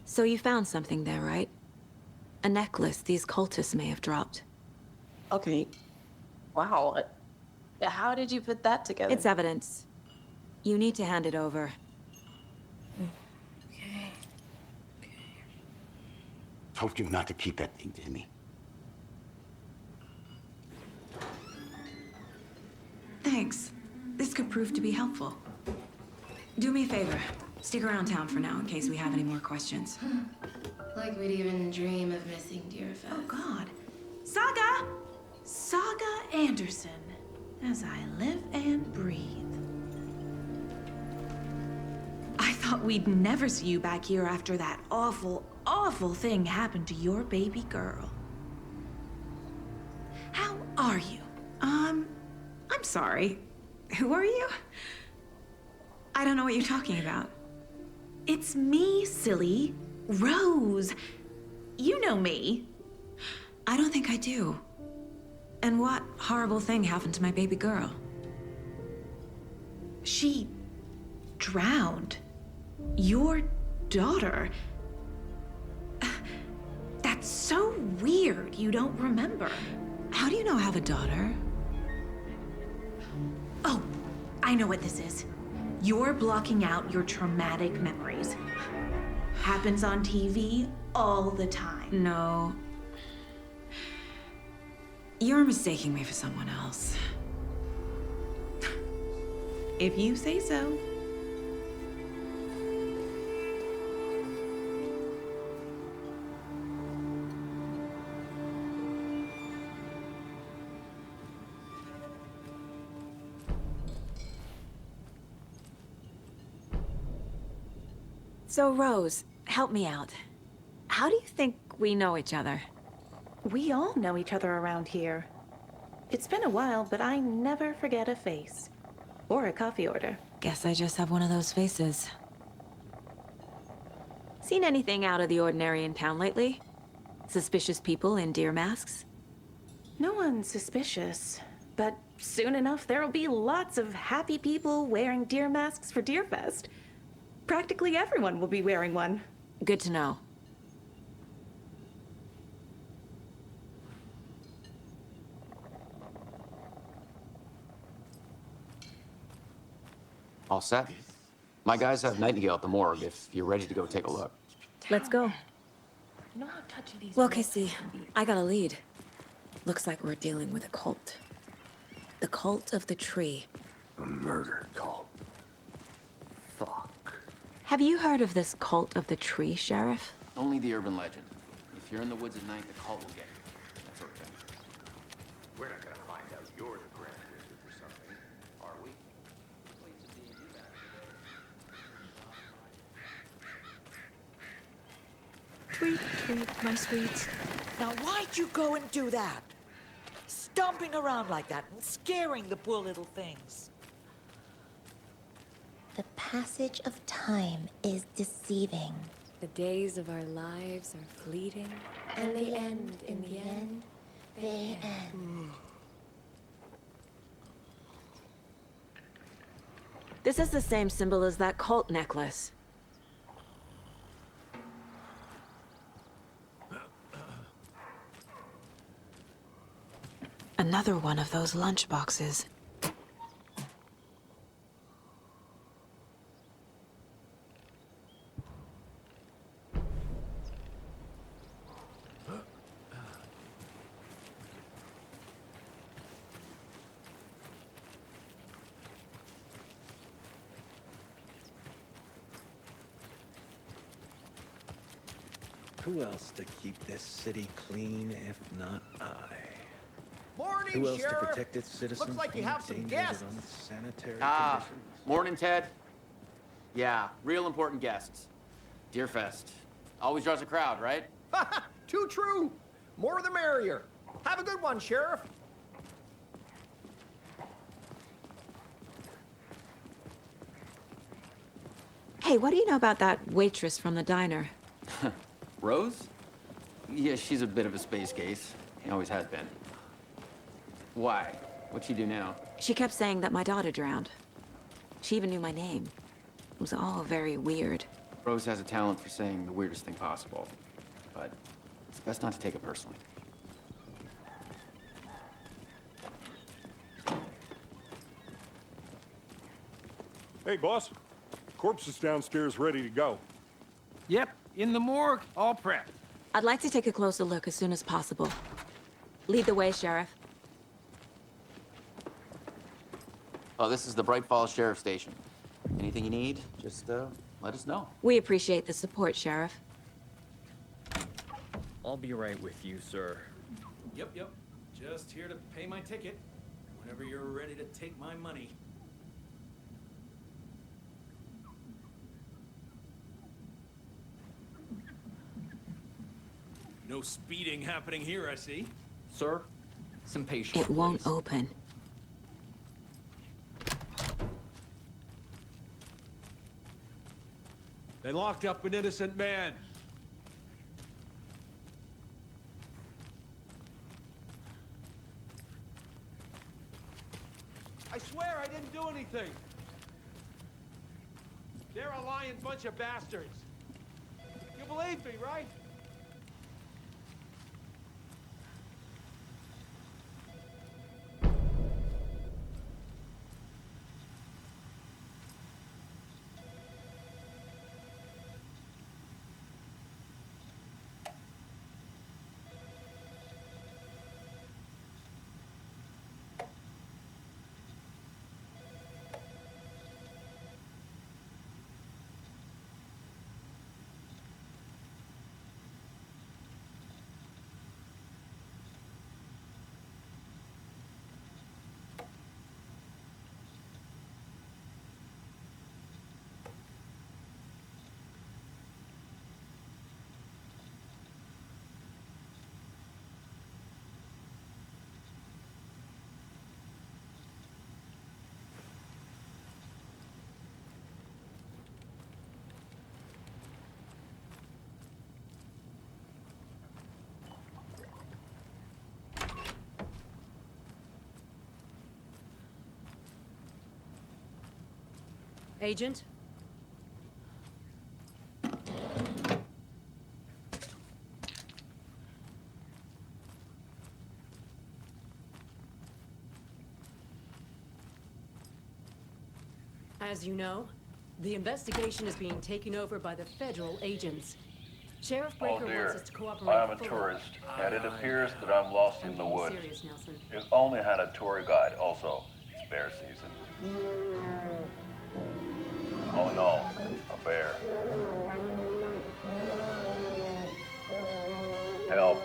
So you found something there, right? A necklace these cultists may have dropped. Okay. Wow. How did you put that together? It's evidence. You need to hand it over. Okay. Told you not to keep that thing, Tammy. Thanks. This could prove to be helpful. Do me a favor. Stick around town for now in case we have any more questions. Like we'd even dream of missing Deerfest. Oh, God. Saga! Saga Anderson. As I live and breathe. I thought we'd never see you back here after that awful, awful thing happened to your baby girl. How are you? I'm sorry. Who are you? I don't know what you're talking about. It's me, silly. Rose. You know me. I don't think I do. And what horrible thing happened to my baby girl? She drowned. Your daughter. That's so weird you don't remember. How do you know I have a daughter? Oh, I know what this is. You're blocking out your traumatic memories. Happens on TV all the time. No. You're mistaking me for someone else. If you say so. So, Rose, help me out. How do you think we know each other? We all know each other around here. It's been a while, but I never forget a face. Or a coffee order. Guess I just have one of those faces. Seen anything out of the ordinary in town lately? Suspicious people in deer masks? No one's suspicious. But soon enough, there'll be lots of happy people wearing deer masks for Deerfest. Practically everyone will be wearing one. Good to know. All set? My guys have Nightingale at the morgue if you're ready to go take a look. Let's go. Well, Casey, I got a lead. Looks like we're dealing with a cult. The cult of the tree. A murder cult. Fuck. Have you heard of this cult of the tree, Sheriff? Only the urban legend. If you're in the woods at night, the cult will get you. That sort of thing. We're not gonna find out you're the Grand Wizard or something, are we? Tweet, tweet, my sweets. Now, why'd you go and do that? Stomping around like that and scaring the poor little things. The passage of time is deceiving. The days of our lives are fleeting. And they end in the end. They end. This is the same symbol as that cult necklace. Another one of those lunchboxes. Who else to keep this city clean if not I? Morning, Who else Sheriff. to protect its citizens Looks like you from have some dangers guests. of unsanitary Ah, conditions? morning, Ted. Yeah, real important guests. Deerfest. Always draws a crowd, right? Too true. More the merrier. Have a good one, Sheriff. Hey, what do you know about that waitress from the diner? Rose? Yeah, she's a bit of a space case. Always has been. Why? What'd she do now? She kept saying that my daughter drowned. She even knew my name. It was all very weird. Rose has a talent for saying the weirdest thing possible. But it's best not to take it personally. Hey, boss. Corpse is downstairs ready to go. Yep, in the morgue, all prepped. I'd like to take a closer look as soon as possible. Lead the way, Sheriff. Oh, this is the Bright Falls Sheriff Station. Anything you need, just let us know. We appreciate the support, Sheriff. I'll be right with you, sir. Yep. Just here to pay my ticket. Whenever you're ready to take my money. No speeding happening here, I see. Sir, some patience. It won't open. They locked up an innocent man. I swear I didn't do anything. They're a lying bunch of bastards. You believe me, right? Agent? As you know, the investigation is being taken over by the federal agents. Sheriff Breaker wants us to cooperate. I am a tourist, and it appears that I'm lost in the woods. Serious, Nelson. If only had a tour guide. Also, it's bear season. Oh no, a bear. Help.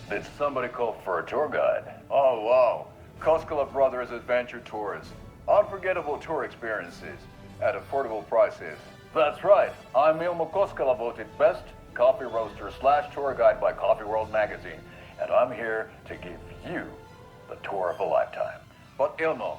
Did somebody call for a tour guide? Oh wow, Koskela Brothers Adventure Tours. Unforgettable tour experiences at affordable prices. That's right, I'm Ilmo Koskela, voted best coffee roaster / tour guide by Coffee World magazine, and I'm here to give you the tour of a lifetime. But Ilmo,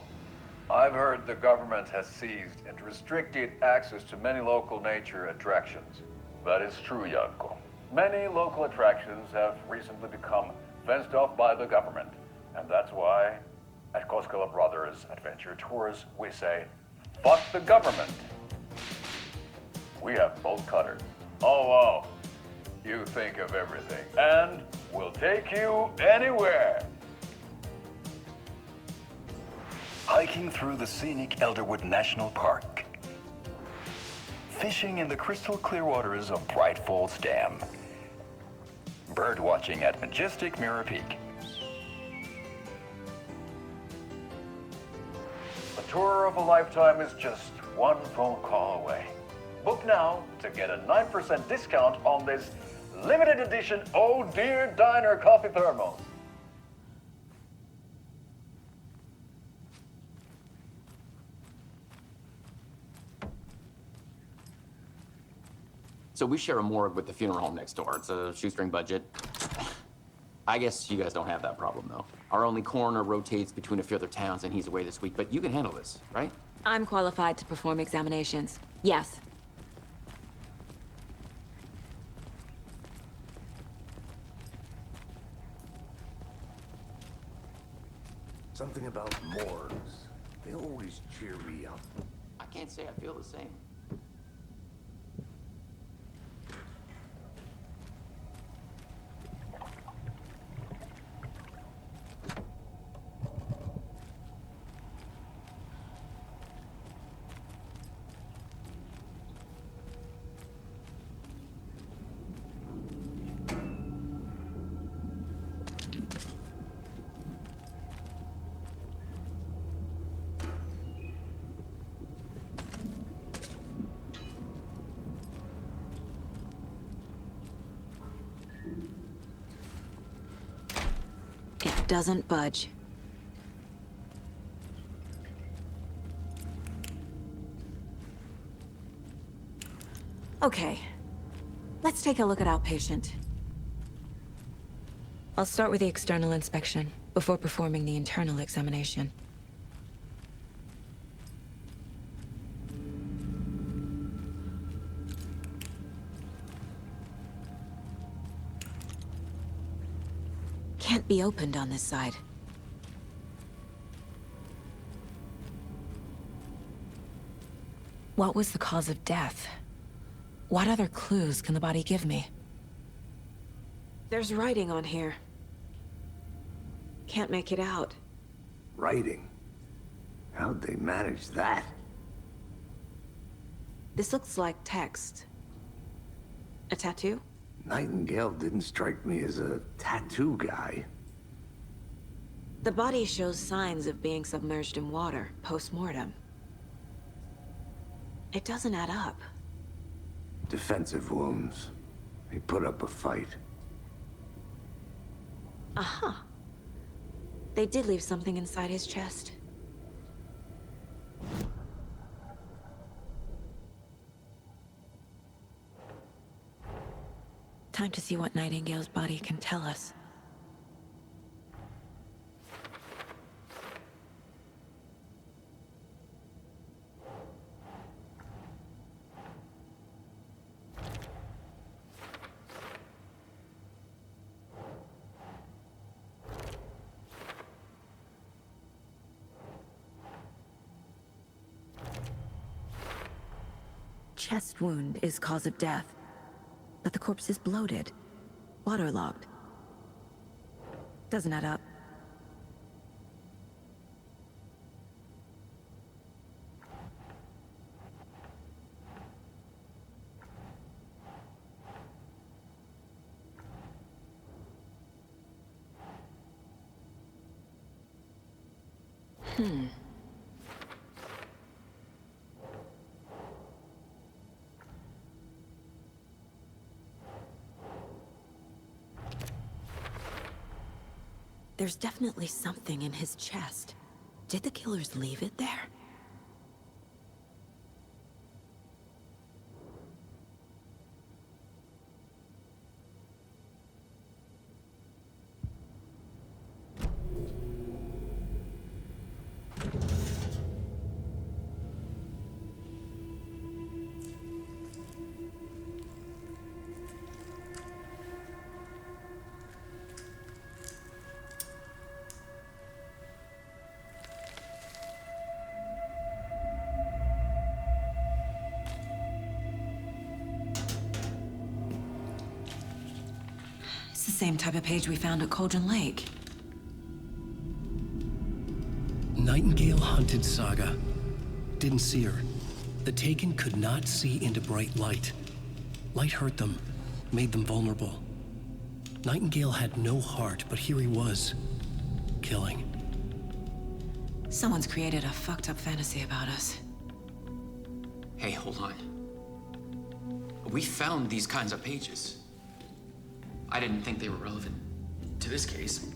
I've heard the government has seized and restricted access to many local nature attractions. That is true, Janko. Many local attractions have recently become fenced off by the government, and that's why at Koskela Brothers Adventure Tours we say, fuck the government. We have both cutters. Oh wow, you think of everything, and we'll take you anywhere. Hiking through the scenic Elderwood National Park. Fishing in the crystal clear waters of Bright Falls Dam. Bird watching at majestic Mirror Peak. A tour of a lifetime is just one phone call away. Book now to get a 9% discount on this limited edition Oh Dear Diner coffee thermos. So we share a morgue with the funeral home next door. It's a shoestring budget. I guess you guys don't have that problem, though. Our only coroner rotates between a few other towns, and he's away this week, but you can handle this, right? I'm qualified to perform examinations. Yes. Something about morgues. They always cheer me up. I can't say I feel the same. It doesn't budge. Okay. Let's take a look at outpatient. I'll start with the external inspection before performing the internal examination. Can't be opened on this side. What was the cause of death? What other clues can the body give me? There's writing on here. Can't make it out. Writing? How'd they manage that? This looks like text. A tattoo? Nightingale didn't strike me as a tattoo guy. The body shows signs of being submerged in water, post-mortem. It doesn't add up. Defensive wounds. He put up a fight. Uh-huh. They did leave something inside his chest. Time to see what Nightingale's body can tell us. chest wound is cause of death, but the corpse is bloated, waterlogged. Doesn't add up. There's definitely something in his chest. Did the killers leave it there? It's the same type of page we found at Cauldron Lake. Nightingale hunted Saga. Didn't see her. The Taken could not see into bright light. Light hurt them, made them vulnerable. Nightingale had no heart, but here he was, killing. Someone's created a fucked up fantasy about us. Hey, hold on. We found these kinds of pages. I didn't think they were relevant to this case.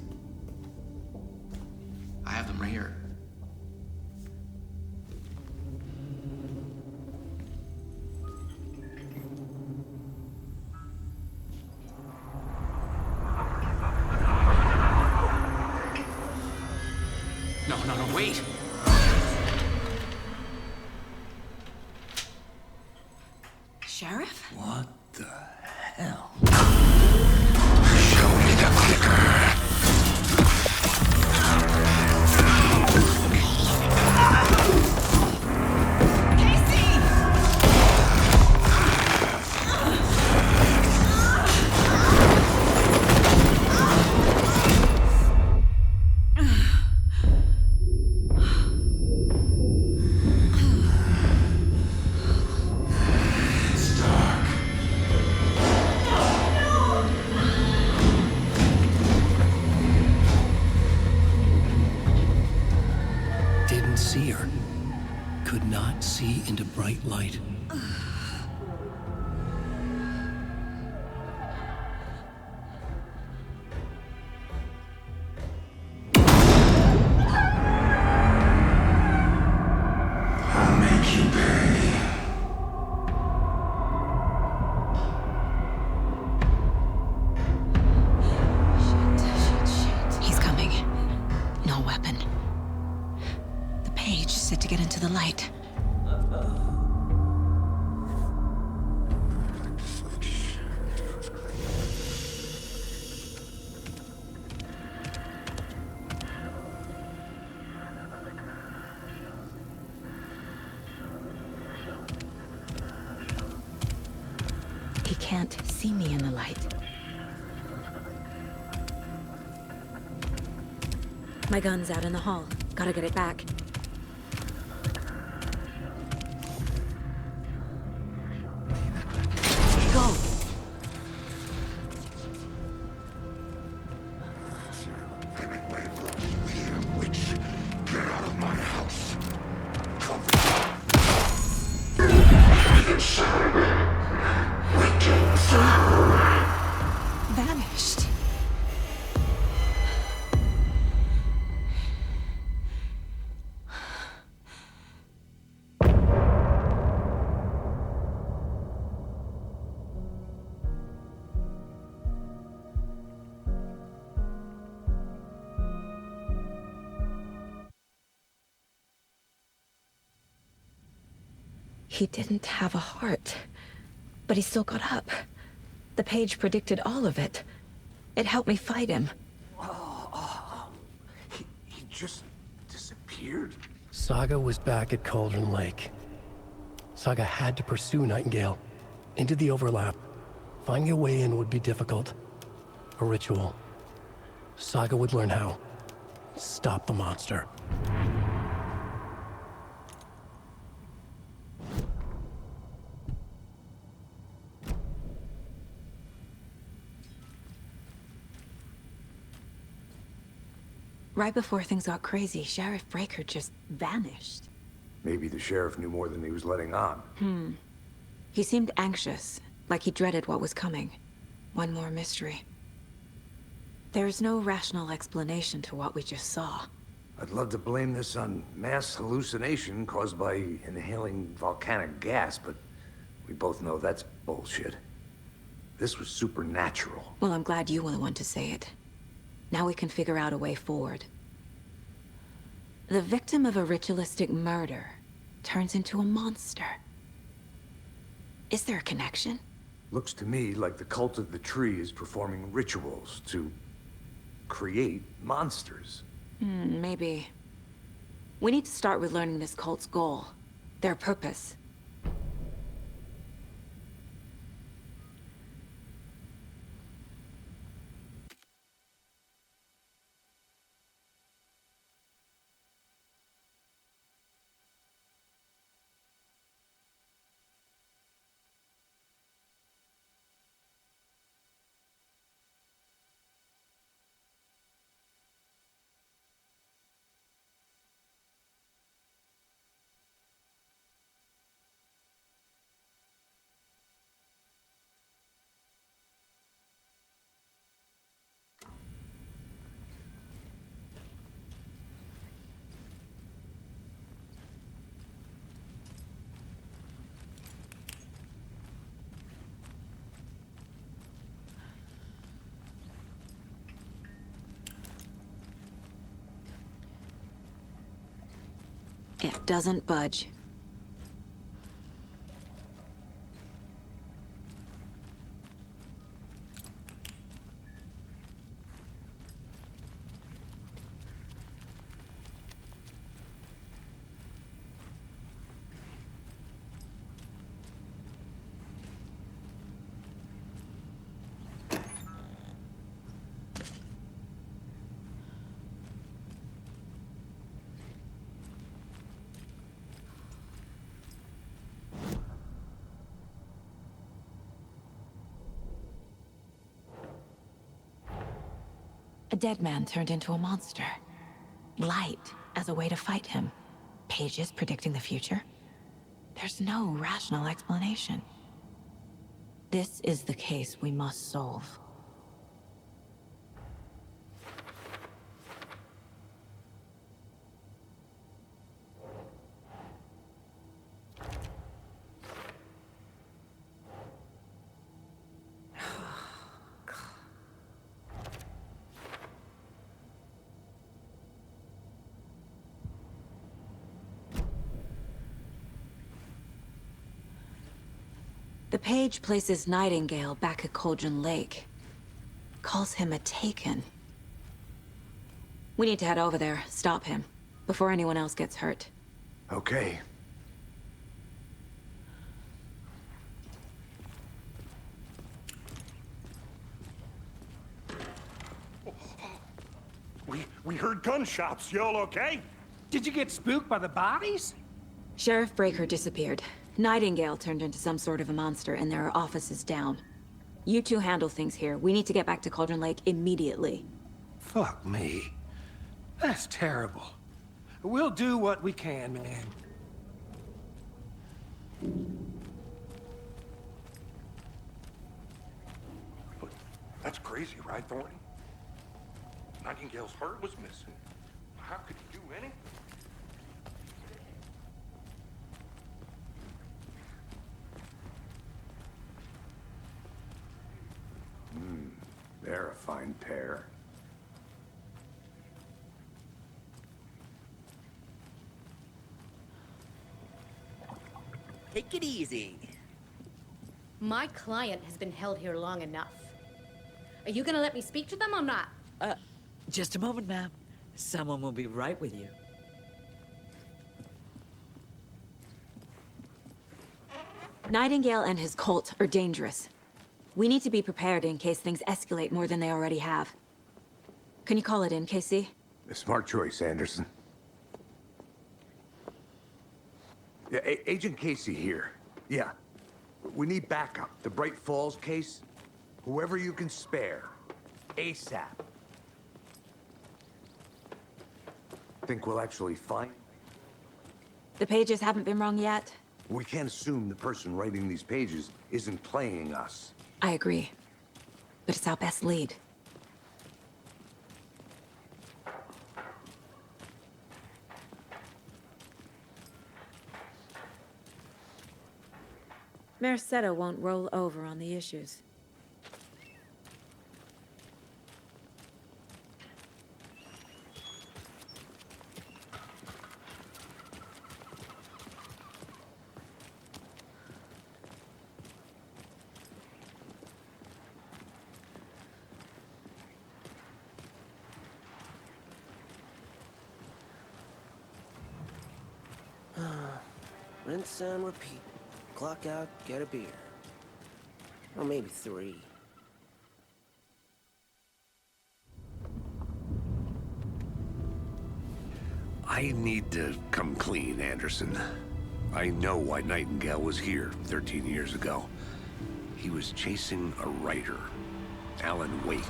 I have them right here. No, wait! Sheriff? What the hell? Show me the clicker. See her. Could not see into bright light. I'll make you pay. Shit. He's coming. No weapon. Page set to get into the light. He can't see me in the light. My gun's out in the hall. Gotta get it back. Go! Get out of my house. Come. Vanished. He didn't have a heart, but he still got up. The page predicted all of it. It helped me fight him. He just disappeared? Saga was back at Cauldron Lake. Saga had to pursue Nightingale into the overlap. Finding a way in would be difficult. A ritual. Saga would learn how. Stop the monster. Right before things got crazy, Sheriff Breaker just vanished. Maybe the sheriff knew more than he was letting on. He seemed anxious, like he dreaded what was coming. One more mystery. There's no rational explanation to what we just saw. I'd love to blame this on mass hallucination caused by inhaling volcanic gas, but we both know that's bullshit. This was supernatural. Well, I'm glad you were the one to say it. Now we can figure out a way forward. The victim of a ritualistic murder turns into a monster. Is there a connection? Looks to me like the cult of the tree is performing rituals to create monsters. Maybe. We need to start with learning this cult's goal. Their purpose. It doesn't budge. A dead man turned into a monster. Light as a way to fight him. Pages predicting the future. There's no rational explanation. This is the case we must solve. The page places Nightingale back at Cauldron Lake. Calls him a Taken. We need to head over there, stop him, before anyone else gets hurt. Okay. We heard gunshots. Y'all okay? Did you get spooked by the bodies? Sheriff Breaker disappeared. Nightingale turned into some sort of a monster, and there are offices down. You two handle things here. We need to get back to Cauldron Lake immediately. Fuck me. That's terrible. We'll do what we can, man. That's crazy, right, Thornton? Nightingale's heart was missing. How could he do anything? They're a fine pair. Take it easy. My client has been held here long enough. Are you gonna let me speak to them or not? Just a moment, ma'am. Someone will be right with you. Nightingale and his cult are dangerous. We need to be prepared in case things escalate more than they already have. Can you call it in, KC? A smart choice, Anderson. Yeah, Agent Casey here. Yeah. We need backup. The Bright Falls case? Whoever you can spare. ASAP. Think we'll actually find? The pages haven't been wrong yet? We can't assume the person writing these pages isn't playing us. I agree. But it's our best lead. Mercado won't roll over on the issues. Rinse and repeat. Clock out, get a beer. Or maybe 3. I need to come clean, Anderson. I know why Nightingale was here 13 years ago. He was chasing a writer, Alan Wake.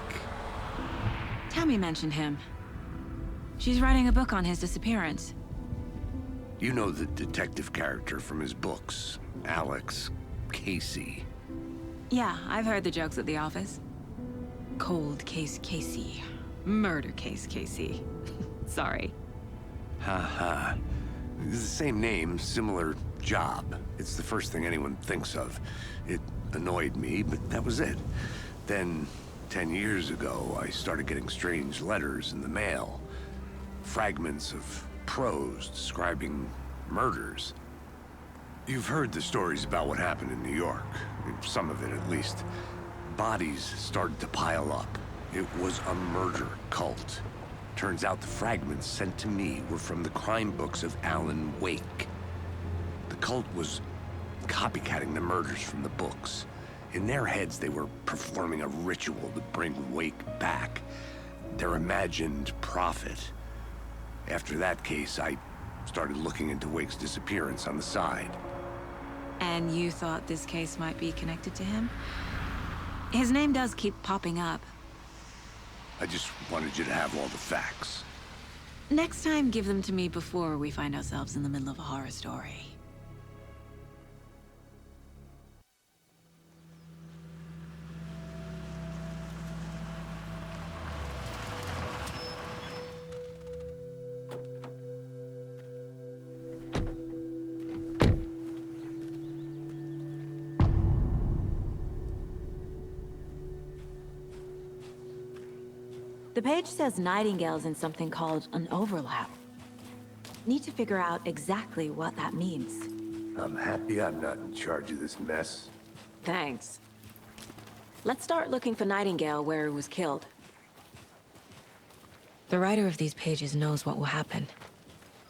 Tammy mentioned him. She's writing a book on his disappearance. You know the detective character from his books, Alex Casey. Yeah, I've heard the jokes at the office. Cold case Casey. Murder case Casey. Sorry. Ha. It's the same name, similar job. It's the first thing anyone thinks of. It annoyed me, but that was it. Then, 10 years ago, I started getting strange letters in the mail. Fragments of prose describing murders. You've heard the stories about what happened in New York. Some of it, at least. Bodies started to pile up. It was a murder cult. Turns out the fragments sent to me were from the crime books of Alan Wake. The cult was copycatting the murders from the books. In their heads, they were performing a ritual to bring Wake back. Their imagined prophet. After that case, I started looking into Wake's disappearance on the side. And you thought this case might be connected to him? His name does keep popping up. I just wanted you to have all the facts. Next time, give them to me before we find ourselves in the middle of a horror story. The page says Nightingale's in something called an overlap. Need to figure out exactly what that means. I'm happy I'm not in charge of this mess. Thanks. Let's start looking for Nightingale where he was killed. The writer of these pages knows what will happen.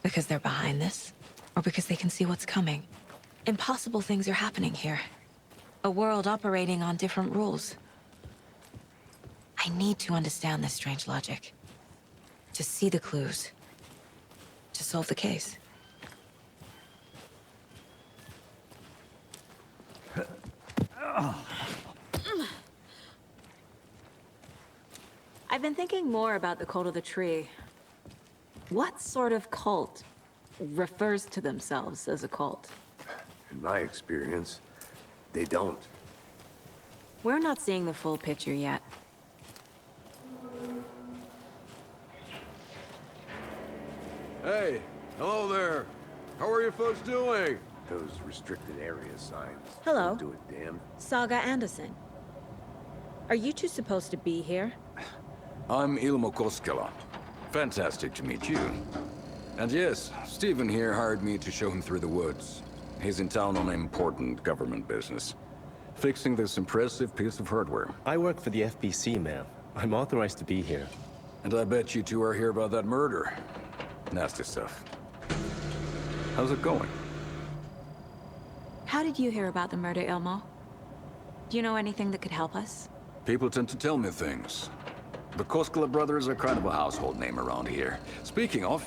Because they're behind this, or because they can see what's coming. Impossible things are happening here. A world operating on different rules. I need to understand this strange logic. To see the clues. To solve the case. I've been thinking more about the cult of the tree. What sort of cult refers to themselves as a cult? In my experience, they don't. We're not seeing the full picture yet. Hey, hello there. How are you folks doing? Those restricted area signs. Hello. Don't do it, damn. Saga Anderson. Are you two supposed to be here? I'm Ilmo Koskela. Fantastic to meet you. And yes, Stephen here hired me to show him through the woods. He's in town on important government business. Fixing this impressive piece of hardware. I work for the FBC, ma'am. I'm authorized to be here. And I bet you two are here about that murder. Nasty stuff. How's it going? How did you hear about the murder, Ilmo? Do you know anything that could help us? People tend to tell me things. The Koskela brothers are kind of a household name around here. Speaking of,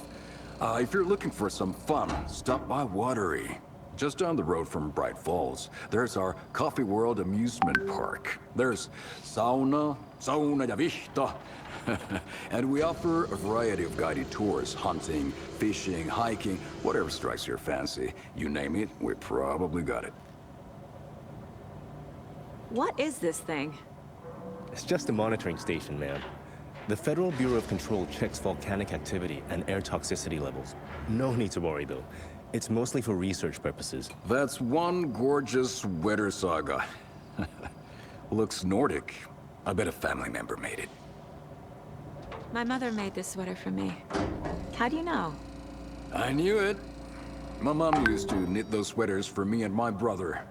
if you're looking for some fun, stop by Watery. Just down the road from Bright Falls, there's our Coffee World amusement park. There's sauna ja vihta. And we offer a variety of guided tours, hunting, fishing, hiking, whatever strikes your fancy. You name it, we probably got it. What is this thing? It's just a monitoring station, ma'am. The Federal Bureau of Control checks volcanic activity and air toxicity levels. No need to worry, though. It's mostly for research purposes. That's one gorgeous weather saga. Looks Nordic. I bet a family member made it. My mother made this sweater for me. How do you know? I knew it. My mom used to knit those sweaters for me and my brother.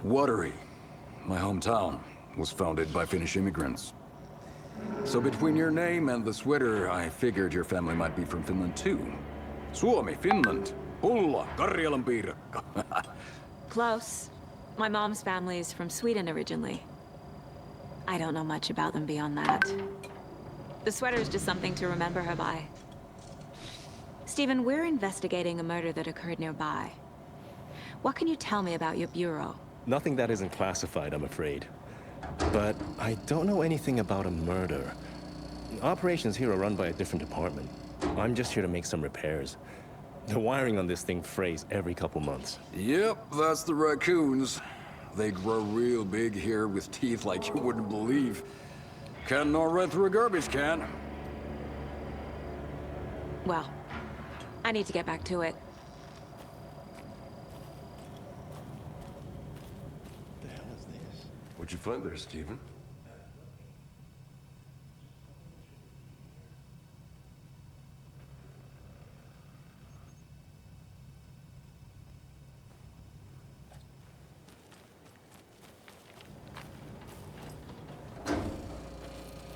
Watery, my hometown, was founded by Finnish immigrants. So between your name and the sweater, I figured your family might be from Finland too. Suomi, Finland, Pulla, Karjalan piirakka. Close. My mom's family is from Sweden originally. I don't know much about them beyond that. The sweater is just something to remember her by. Stephen, we're investigating a murder that occurred nearby. What can you tell me about your bureau? Nothing that isn't classified, I'm afraid. But I don't know anything about a murder. Operations here are run by a different department. I'm just here to make some repairs. The wiring on this thing frays every couple months. Yep, that's the raccoons. They grow real big here with teeth like you wouldn't believe. Can't gnaw right through a garbage can. Well, I need to get back to it. What'd you find there, Stephen?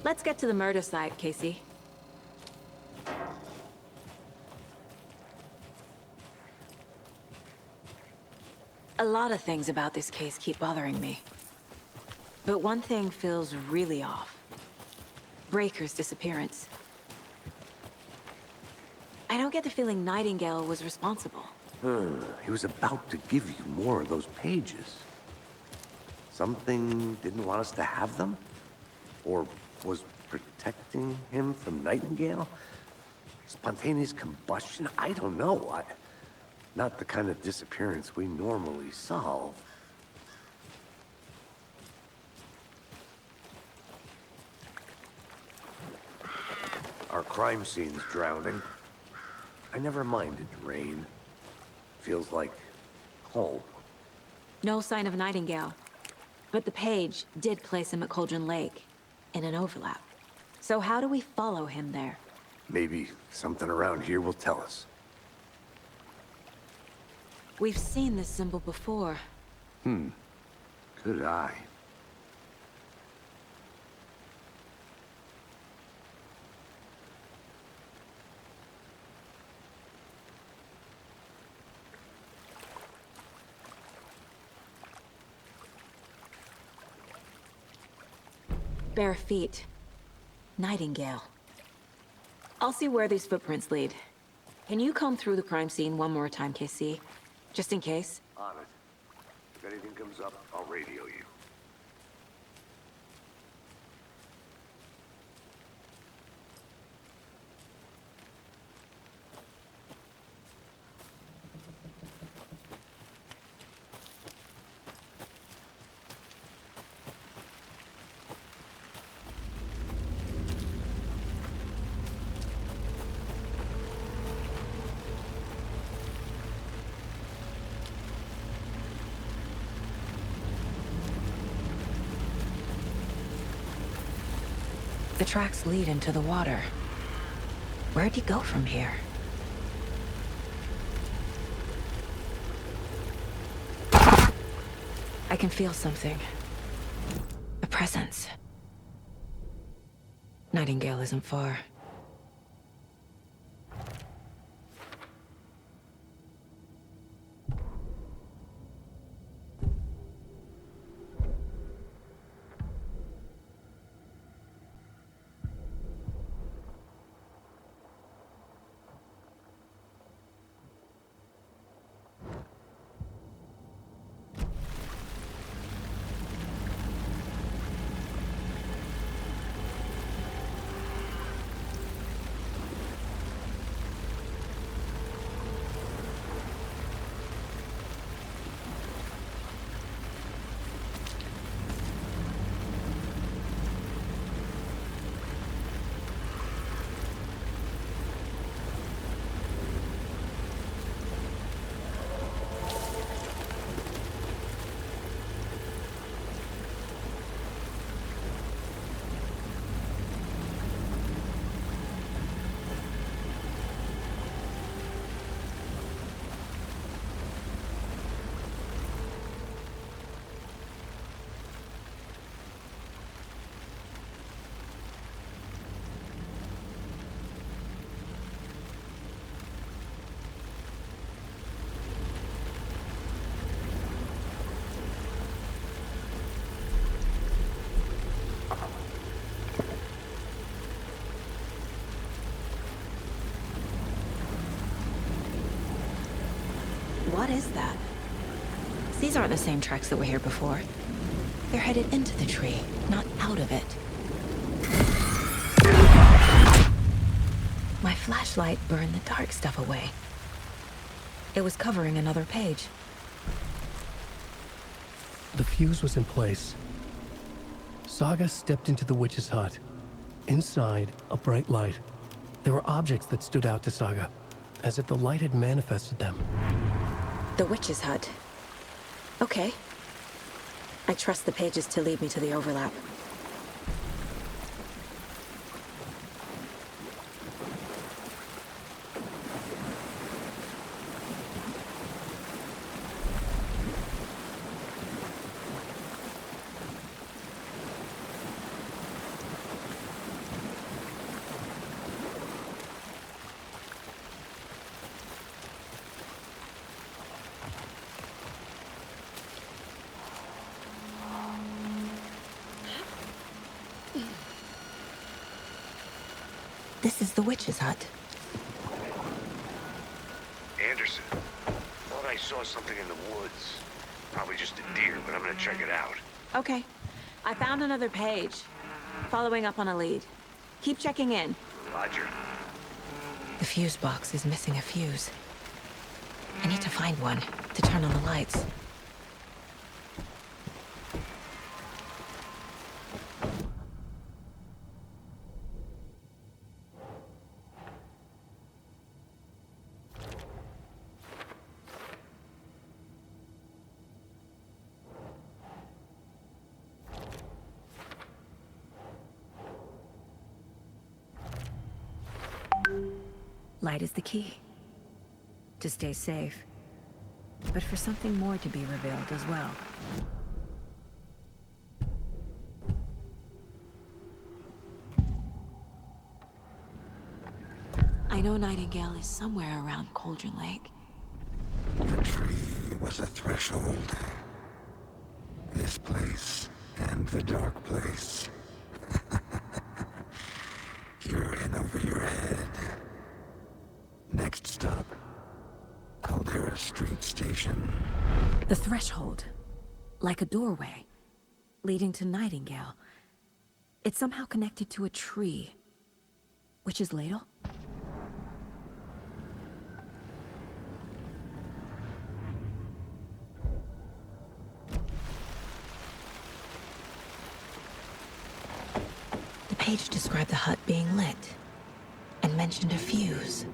Let's get to the murder site, Casey. A lot of things about this case keep bothering me. But one thing feels really off. Breaker's disappearance. I don't get the feeling Nightingale was responsible. He was about to give you more of those pages. Something didn't want us to have them? Or was protecting him from Nightingale? Spontaneous combustion? I don't know. Not the kind of disappearance we normally solve. Our crime scene's drowning. I never minded rain. Feels like home. No sign of Nightingale. But the page did place him at Cauldron Lake, in an overlap. So how do we follow him there? Maybe something around here will tell us. We've seen this symbol before. Good eye. Bare feet. Nightingale. I'll see where these footprints lead. Can you comb through the crime scene one more time, KC? Just in case? On it. If anything comes up, I'll radio you. The tracks lead into the water. Where'd he go from here? I can feel something. A presence. Nightingale isn't far. What is that? These aren't the same tracks that were here before. They're headed into the tree, not out of it. My flashlight burned the dark stuff away. It was covering another page. The fuse was in place. Saga stepped into the witch's hut. Inside, a bright light. There were objects that stood out to Saga, as if the light had manifested them. The witch's hut. Okay. I trust the pages to lead me to the overlap. This is the witch's hut. Anderson, thought I saw something in the woods. Probably just a deer, but I'm gonna check it out. Okay. I found another page. Following up on a lead. Keep checking in. Roger. The fuse box is missing a fuse. I need to find one to turn on the lights. Light is the key. To stay safe. But for something more to be revealed as well. I know Nightingale is somewhere around Cauldron Lake. The tree was a threshold. This place and the dark place. You're in over your head. Next stop, Caldera Street Station. The threshold. Like a doorway. Leading to Nightingale. It's somehow connected to a tree. Witch's ladle? The page described the hut being lit. And mentioned a fuse.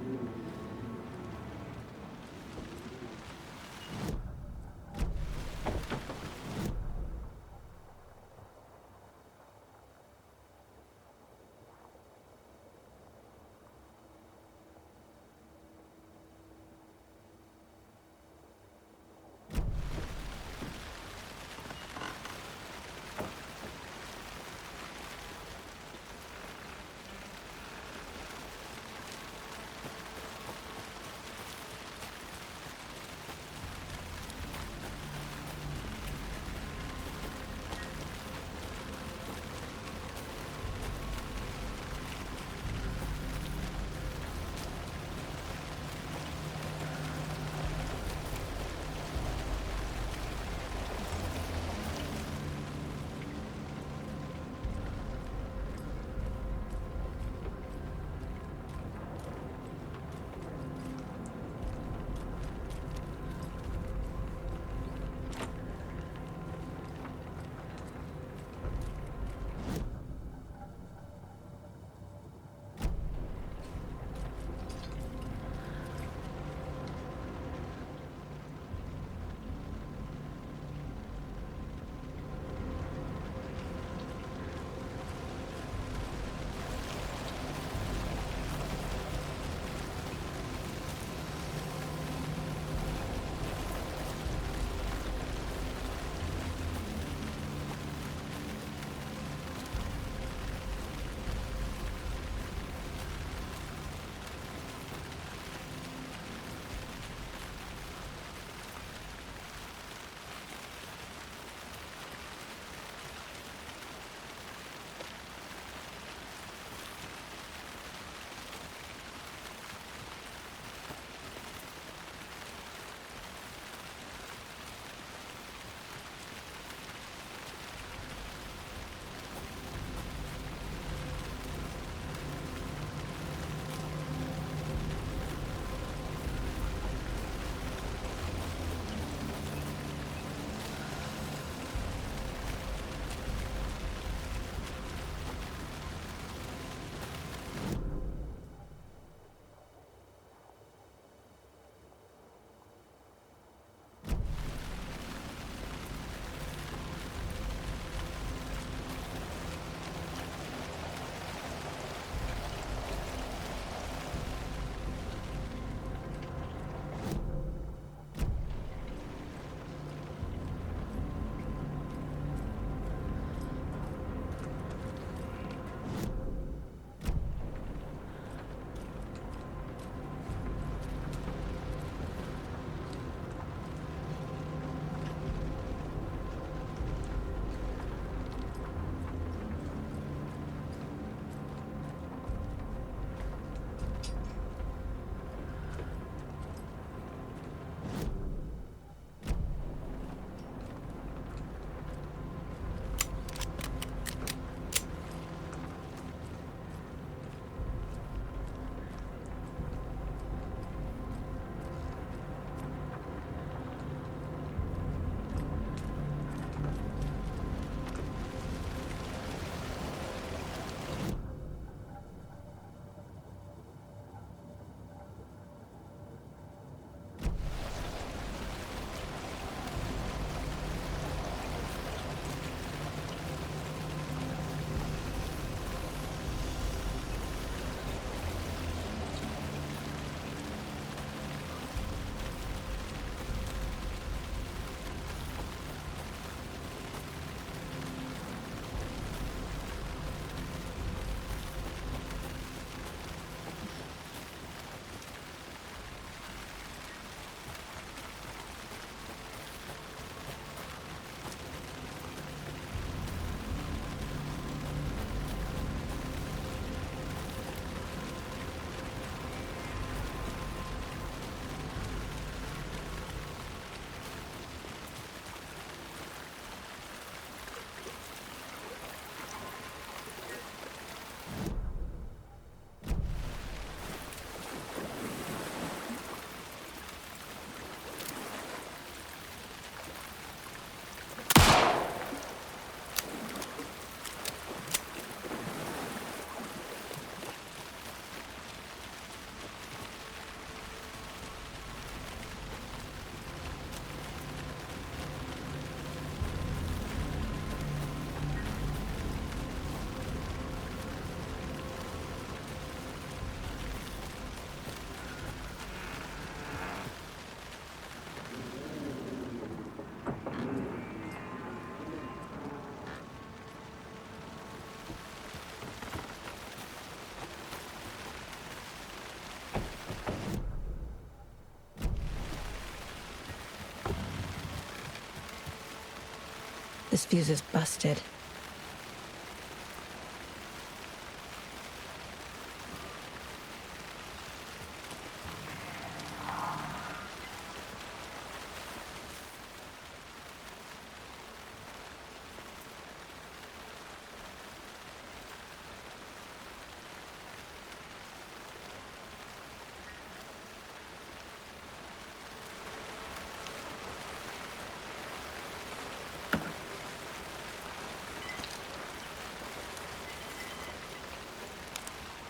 This fuse is busted.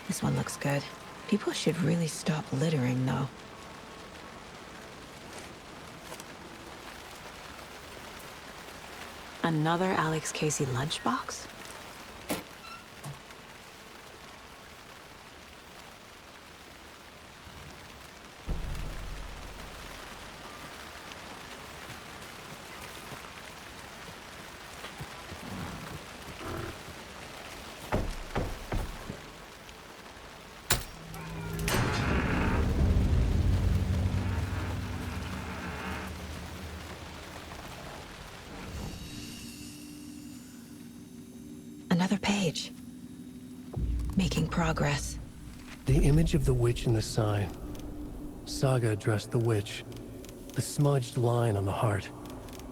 This one looks good. People should really stop littering, though. Another Alex Casey lunchbox? Another page. Making progress. The image of the witch in the sign. Saga addressed the witch. The smudged line on the heart.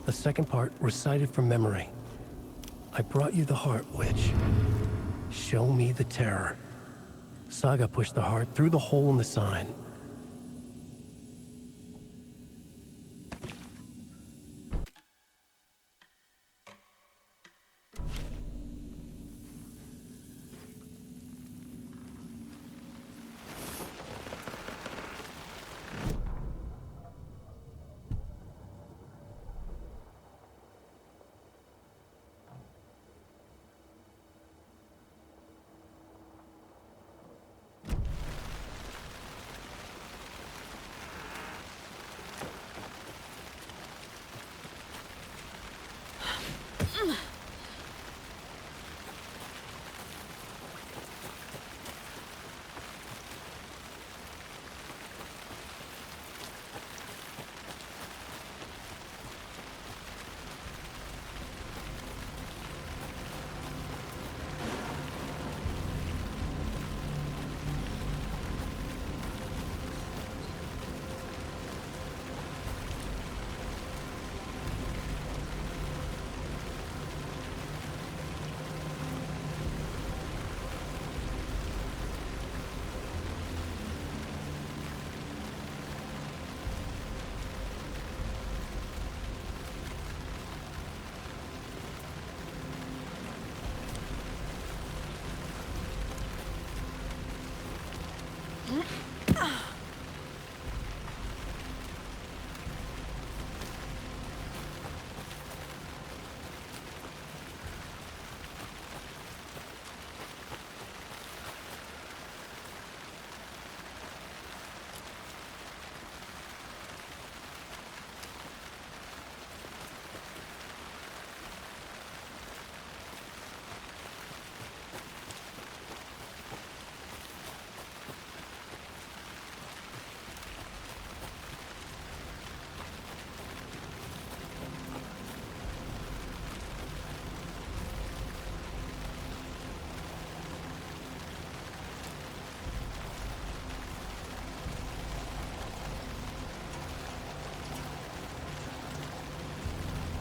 The second part recited from memory. I brought you the heart, witch. Show me the terror. Saga pushed the heart through the hole in the sign.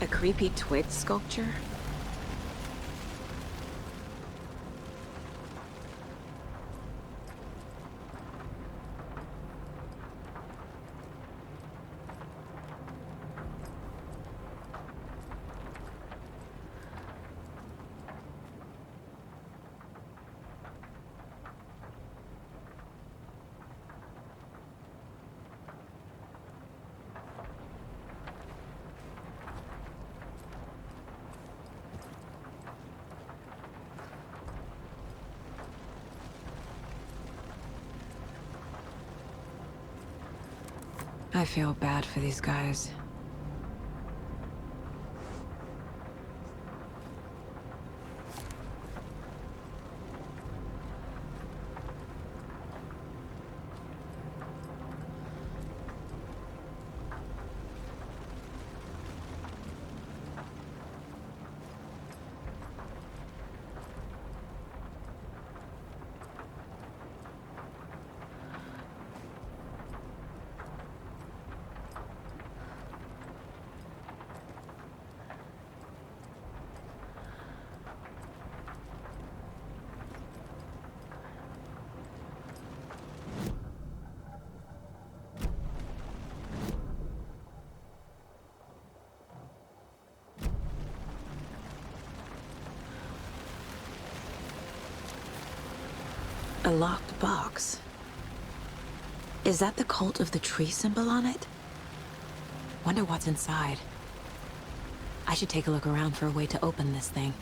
A creepy twig sculpture? I feel bad for these guys. A locked box. Is that the cult of the tree symbol on it? Wonder what's inside. I should take a look around for a way to open this thing.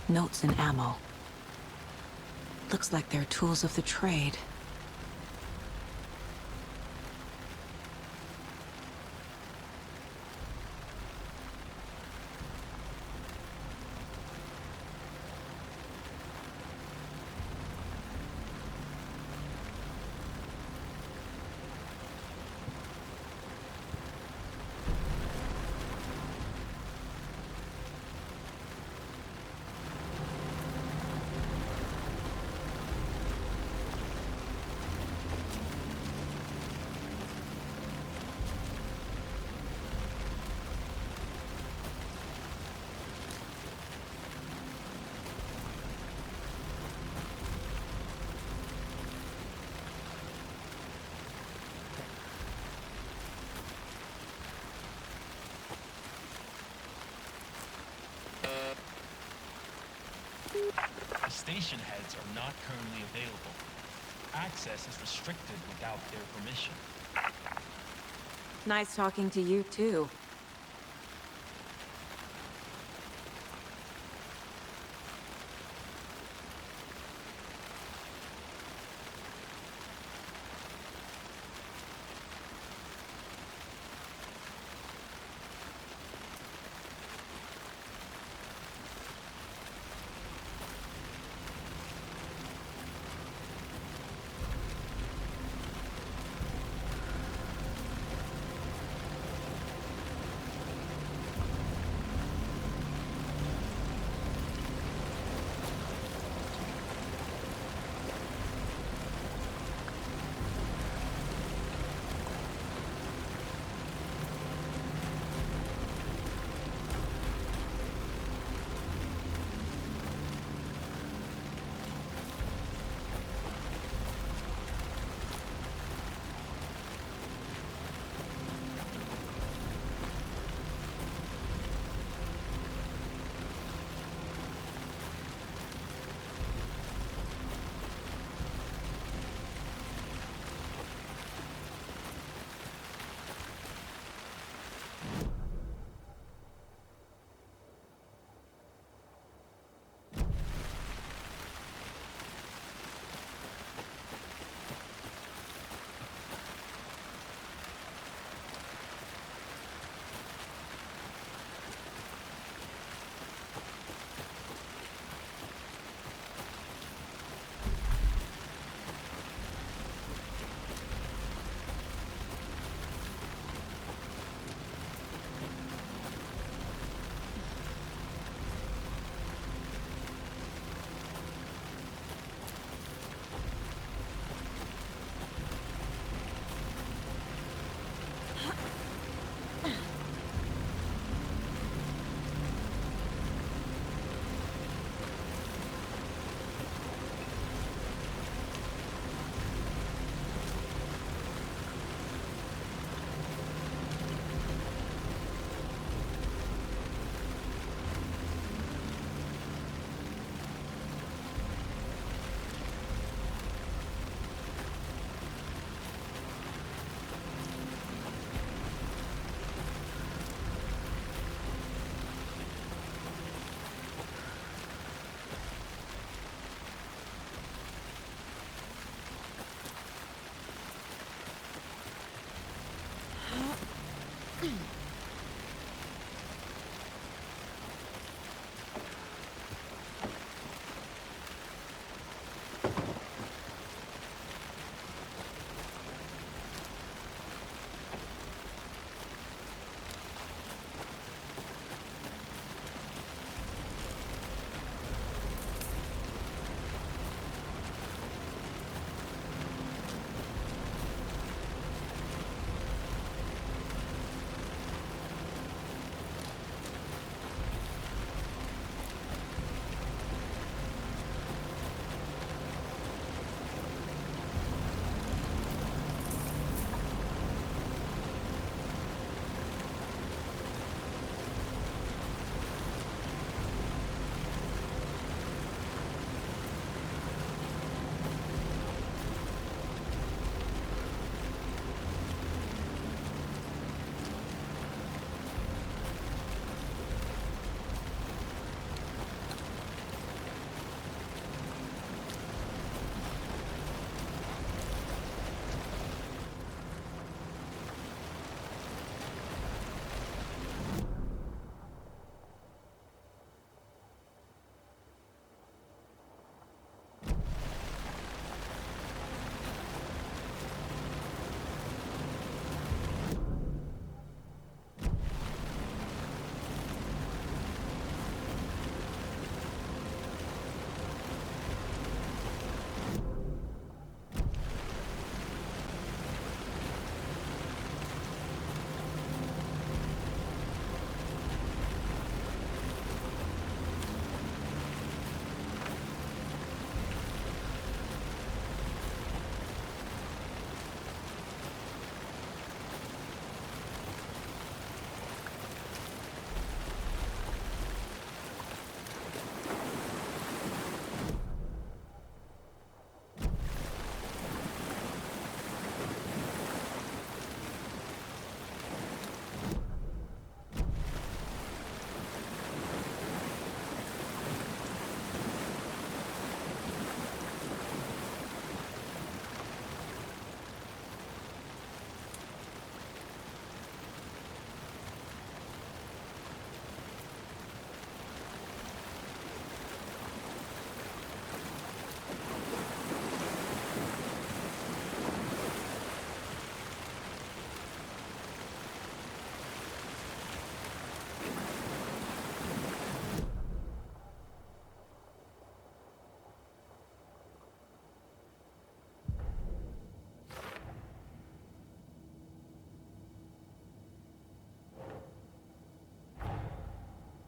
Notes and ammo. Looks like they're tools of the trade. The station heads are not currently available. Access is restricted without their permission. Nice talking to you, too.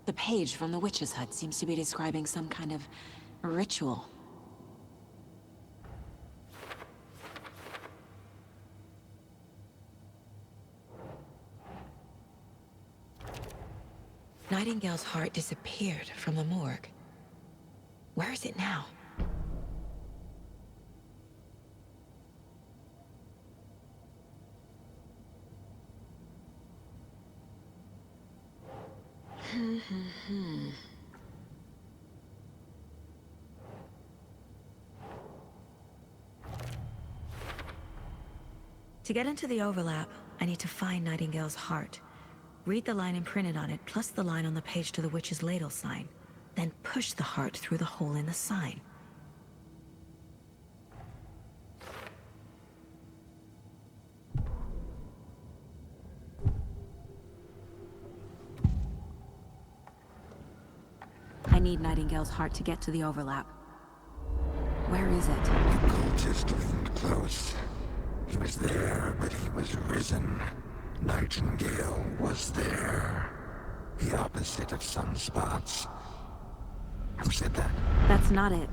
The page from the witch's hut seems to be describing some kind of ritual. Nightingale's heart disappeared from the morgue. Where is it now? To get into the overlap, I need to find Nightingale's heart. Read the line imprinted on it, plus the line on the page to the witch's ladle sign. Then push the heart through the hole in the sign. I need Nightingale's heart to get to the overlap. Where is it? The cultist leaned close. He was there, but he was risen. Nightingale was there. The opposite of sunspots. Who said that? That's not it.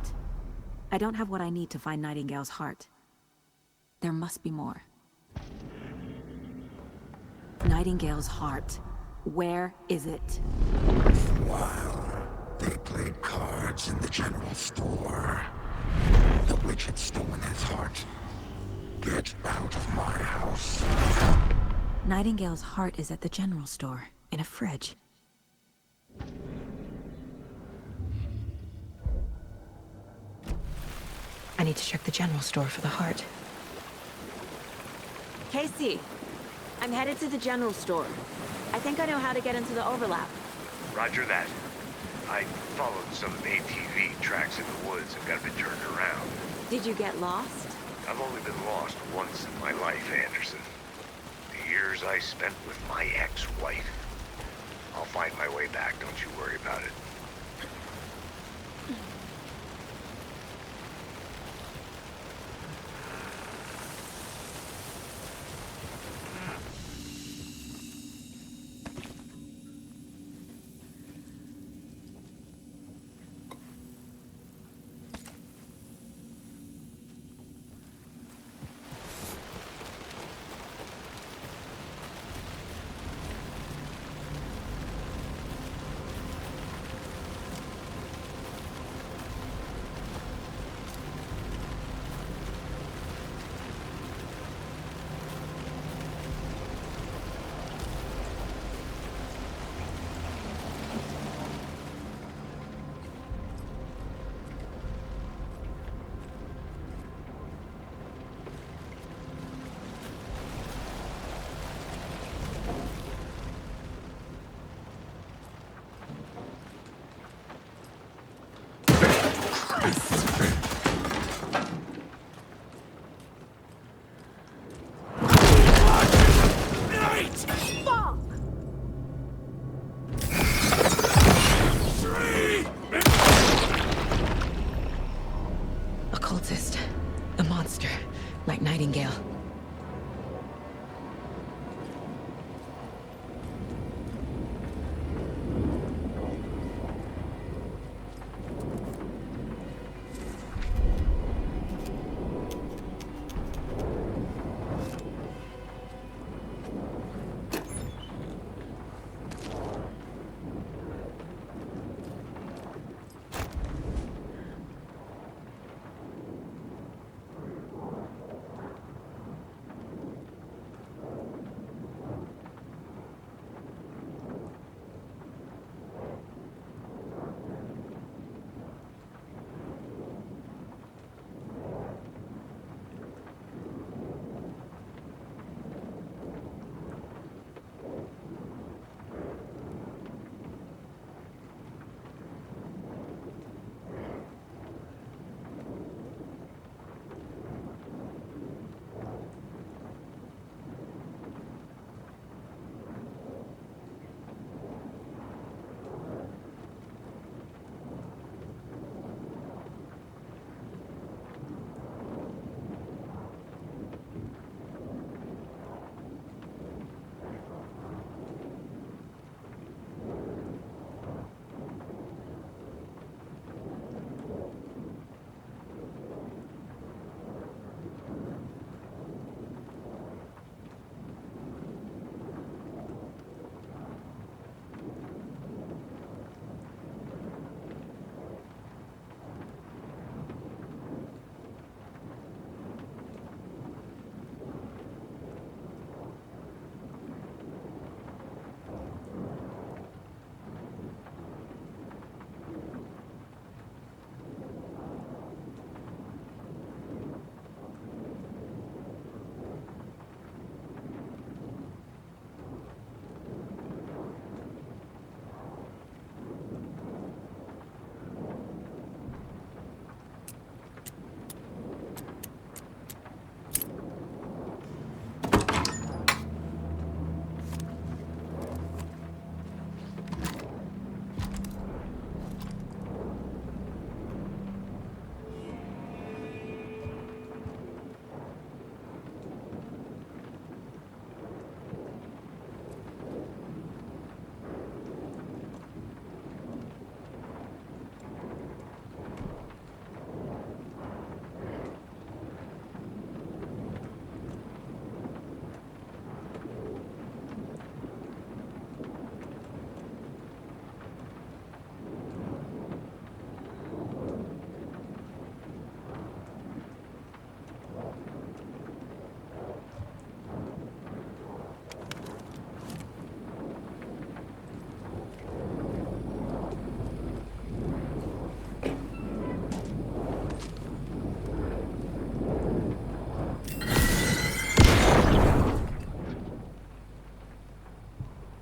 I don't have what I need to find Nightingale's heart. There must be more. Nightingale's heart. Where is it? While they played cards in the general store, the witch had stolen his heart. Get out of my house. Nightingale's heart is at the general store, in a fridge. I need to check the general store for the heart. Casey! I'm headed to the general store. I think I know how to get into the overlap. Roger that. I followed some ATV tracks in the woods and got a bit turned around. Did you get lost? I've only been lost once in my life, Anderson. The years I spent with my ex-wife. I'll find my way back, don't you worry about it.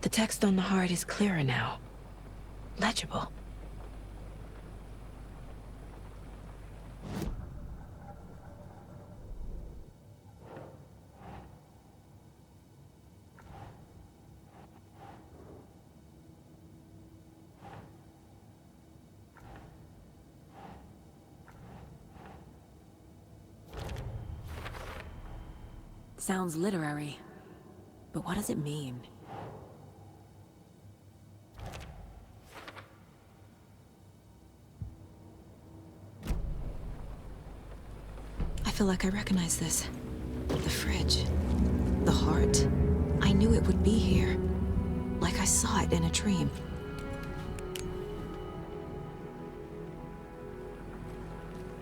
The text on the heart is clearer now. Legible. Sounds literary. But what does it mean? I feel like I recognize this. The fridge. The heart. I knew it would be here. Like I saw it in a dream.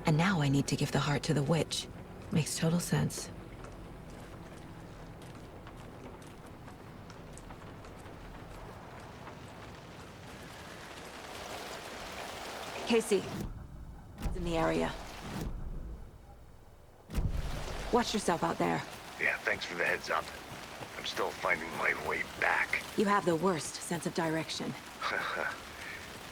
And now I need to give the heart to the witch. Makes total sense. Casey, it's in the area. Watch yourself out there. Yeah, thanks for the heads up. I'm still finding my way back. You have the worst sense of direction.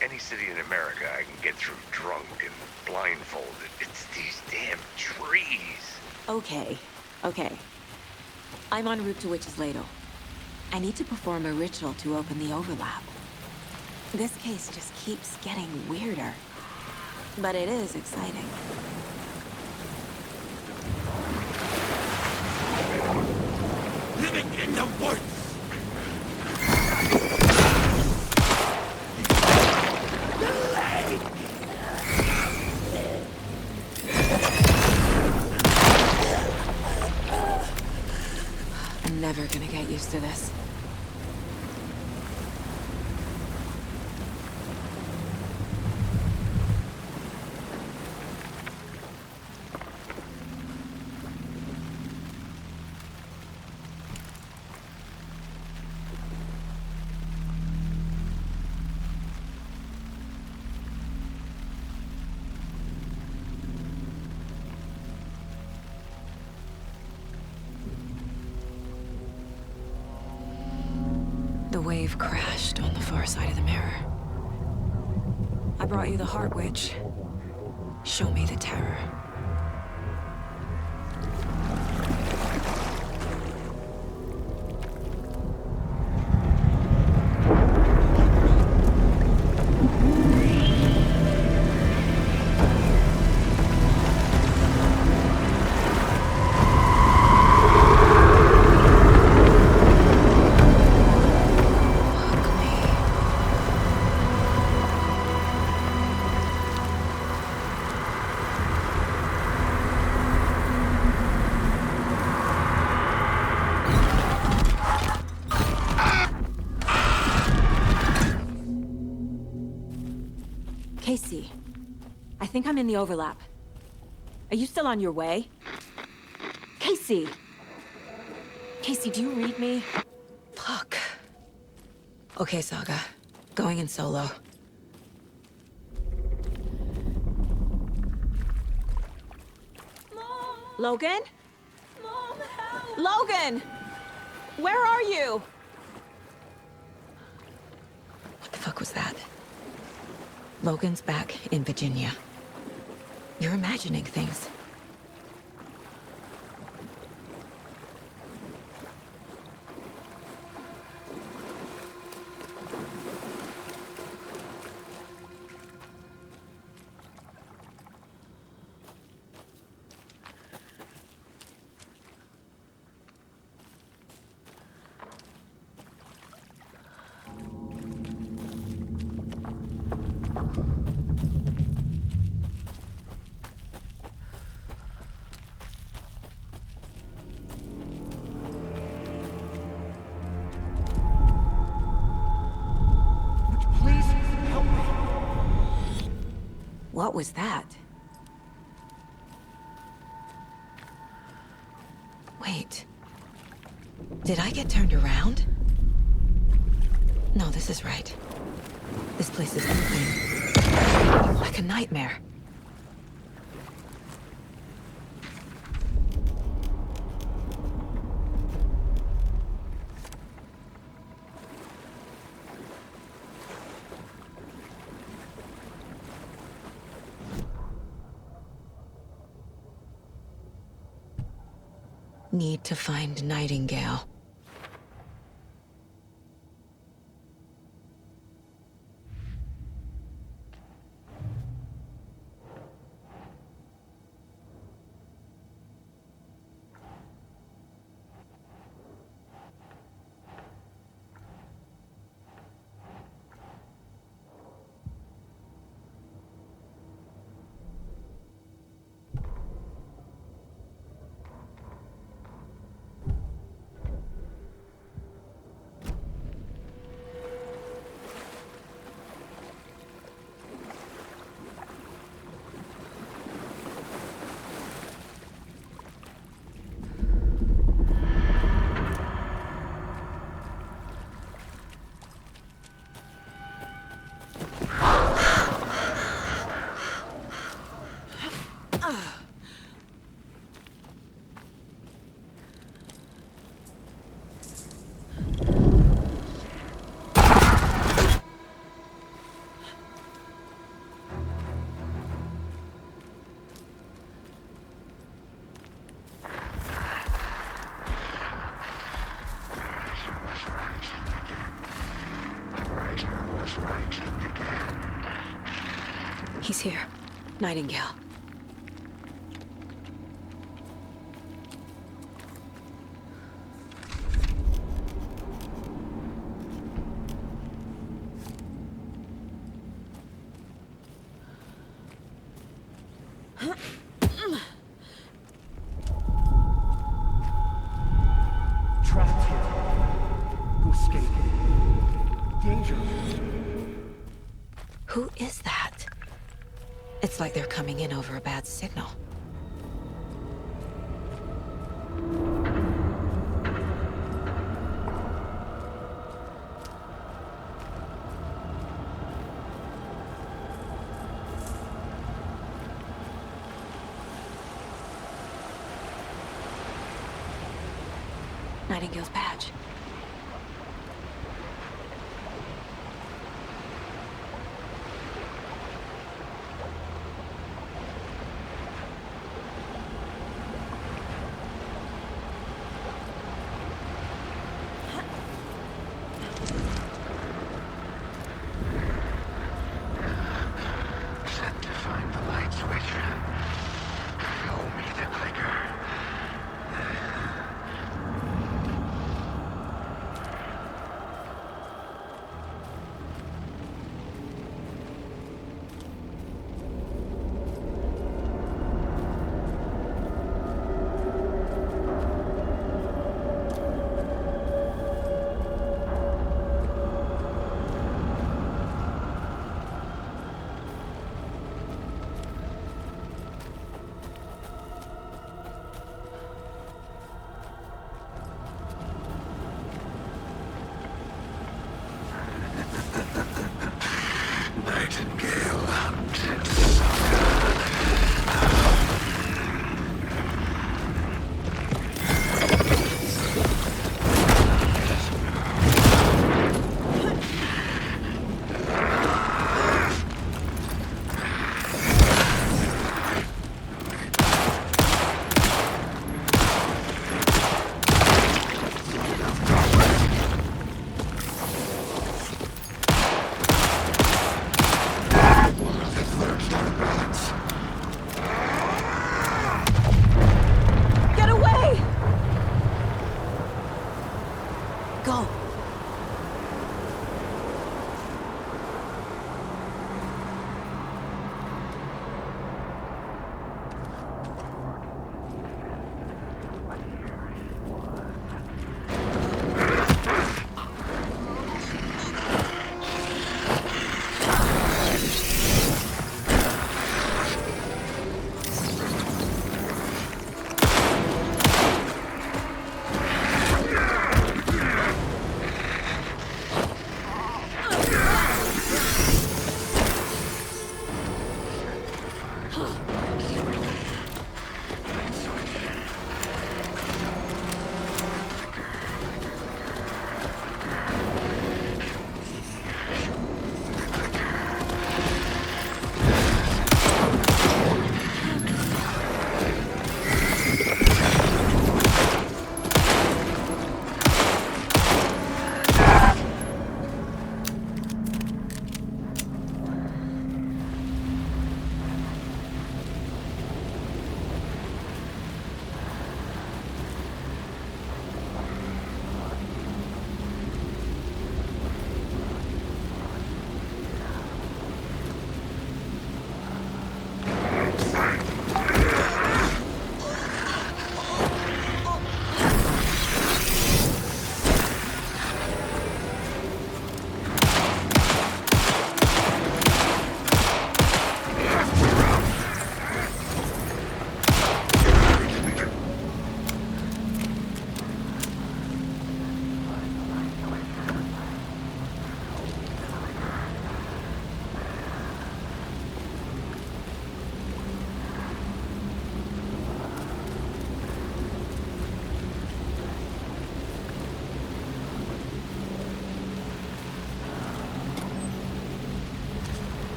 Any city in America I can get through drunk and blindfolded. It's these damn trees. Okay. I'm en route to Witch's Ladle. I need to perform a ritual to open the overlap. This case just keeps getting weirder. But it is exciting. Living in the woods! I'm never gonna get used to this. The wave crashed on the far side of the mirror. I brought you the heart, witch. Show me the terror. Casey, I think I'm in the overlap. Are you still on your way? Casey! Casey, do you read me? Fuck. Okay, Saga. Going in solo. Logan? Mom, help! Logan! Where are you? What the fuck was that? Logan's back in Virginia. You're imagining things. What was that? Wait. Did I get turned around? No, this is right. This place is moving. Like a nightmare. need to find Nightingale. He's here. Nightingale. Trapped here. To escape. Danger. Who is that? It's like they're coming in over a bad signal. Nightingale's badge. Set to find the light switch. Show me the clicker.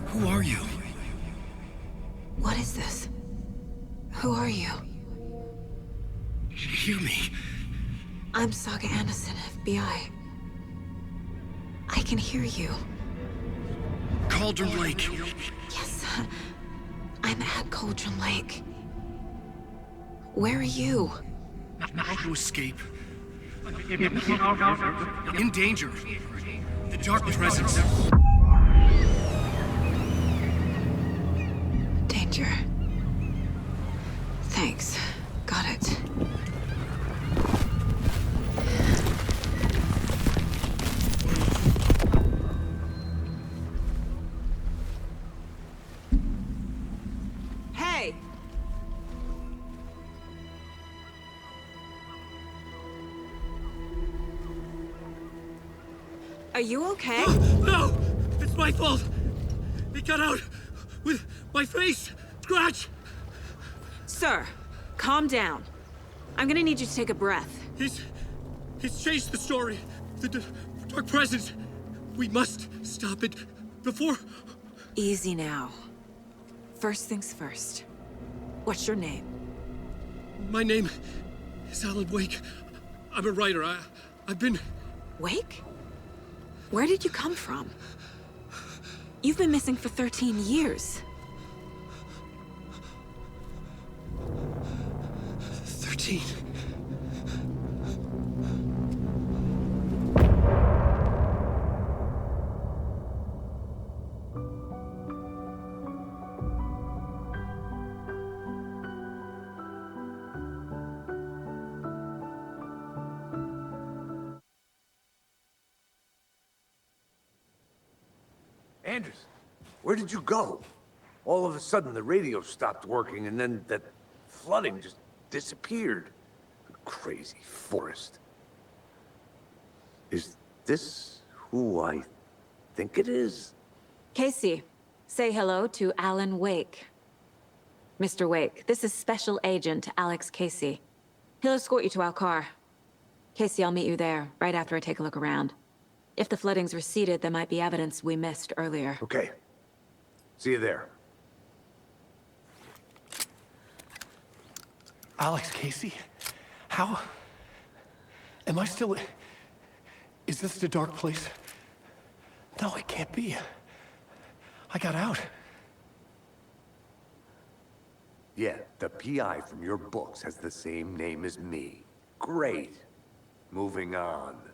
Who are you? What is this? Who are you? Hear me. I'm Saga Anderson, FBI. I can hear you. Cauldron Lake. Yes, I'm at Cauldron Lake. Where are you? To escape. In danger. The dark presence. Danger. Thanks. Got it. Hey! Are you okay? No! It's my fault! It got out with my face! Scratch! Sir, calm down. I'm gonna need you to take a breath. He's changed the story. The dark presence. We must stop it before... Easy now. First things first. What's your name? My name is Alan Wake. I'm a writer. I've been... Wake? Where did you come from? You've been missing for 13 years. 13. Anderson, where did you go? All of a sudden, the radio stopped working, and then that flooding just disappeared. Crazy forest. Is this who I think it is? Casey, say hello to Alan Wake. Mr. Wake, this is Special Agent Alex Casey. He'll escort you to our car. Casey, I'll meet you there, right after I take a look around. If the flooding's receded, there might be evidence we missed earlier. Okay. See you there. Alex Casey? How? Am I still... Is this the dark place? No, it can't be. I got out. Yeah, the PI from your books has the same name as me. Great. Moving on.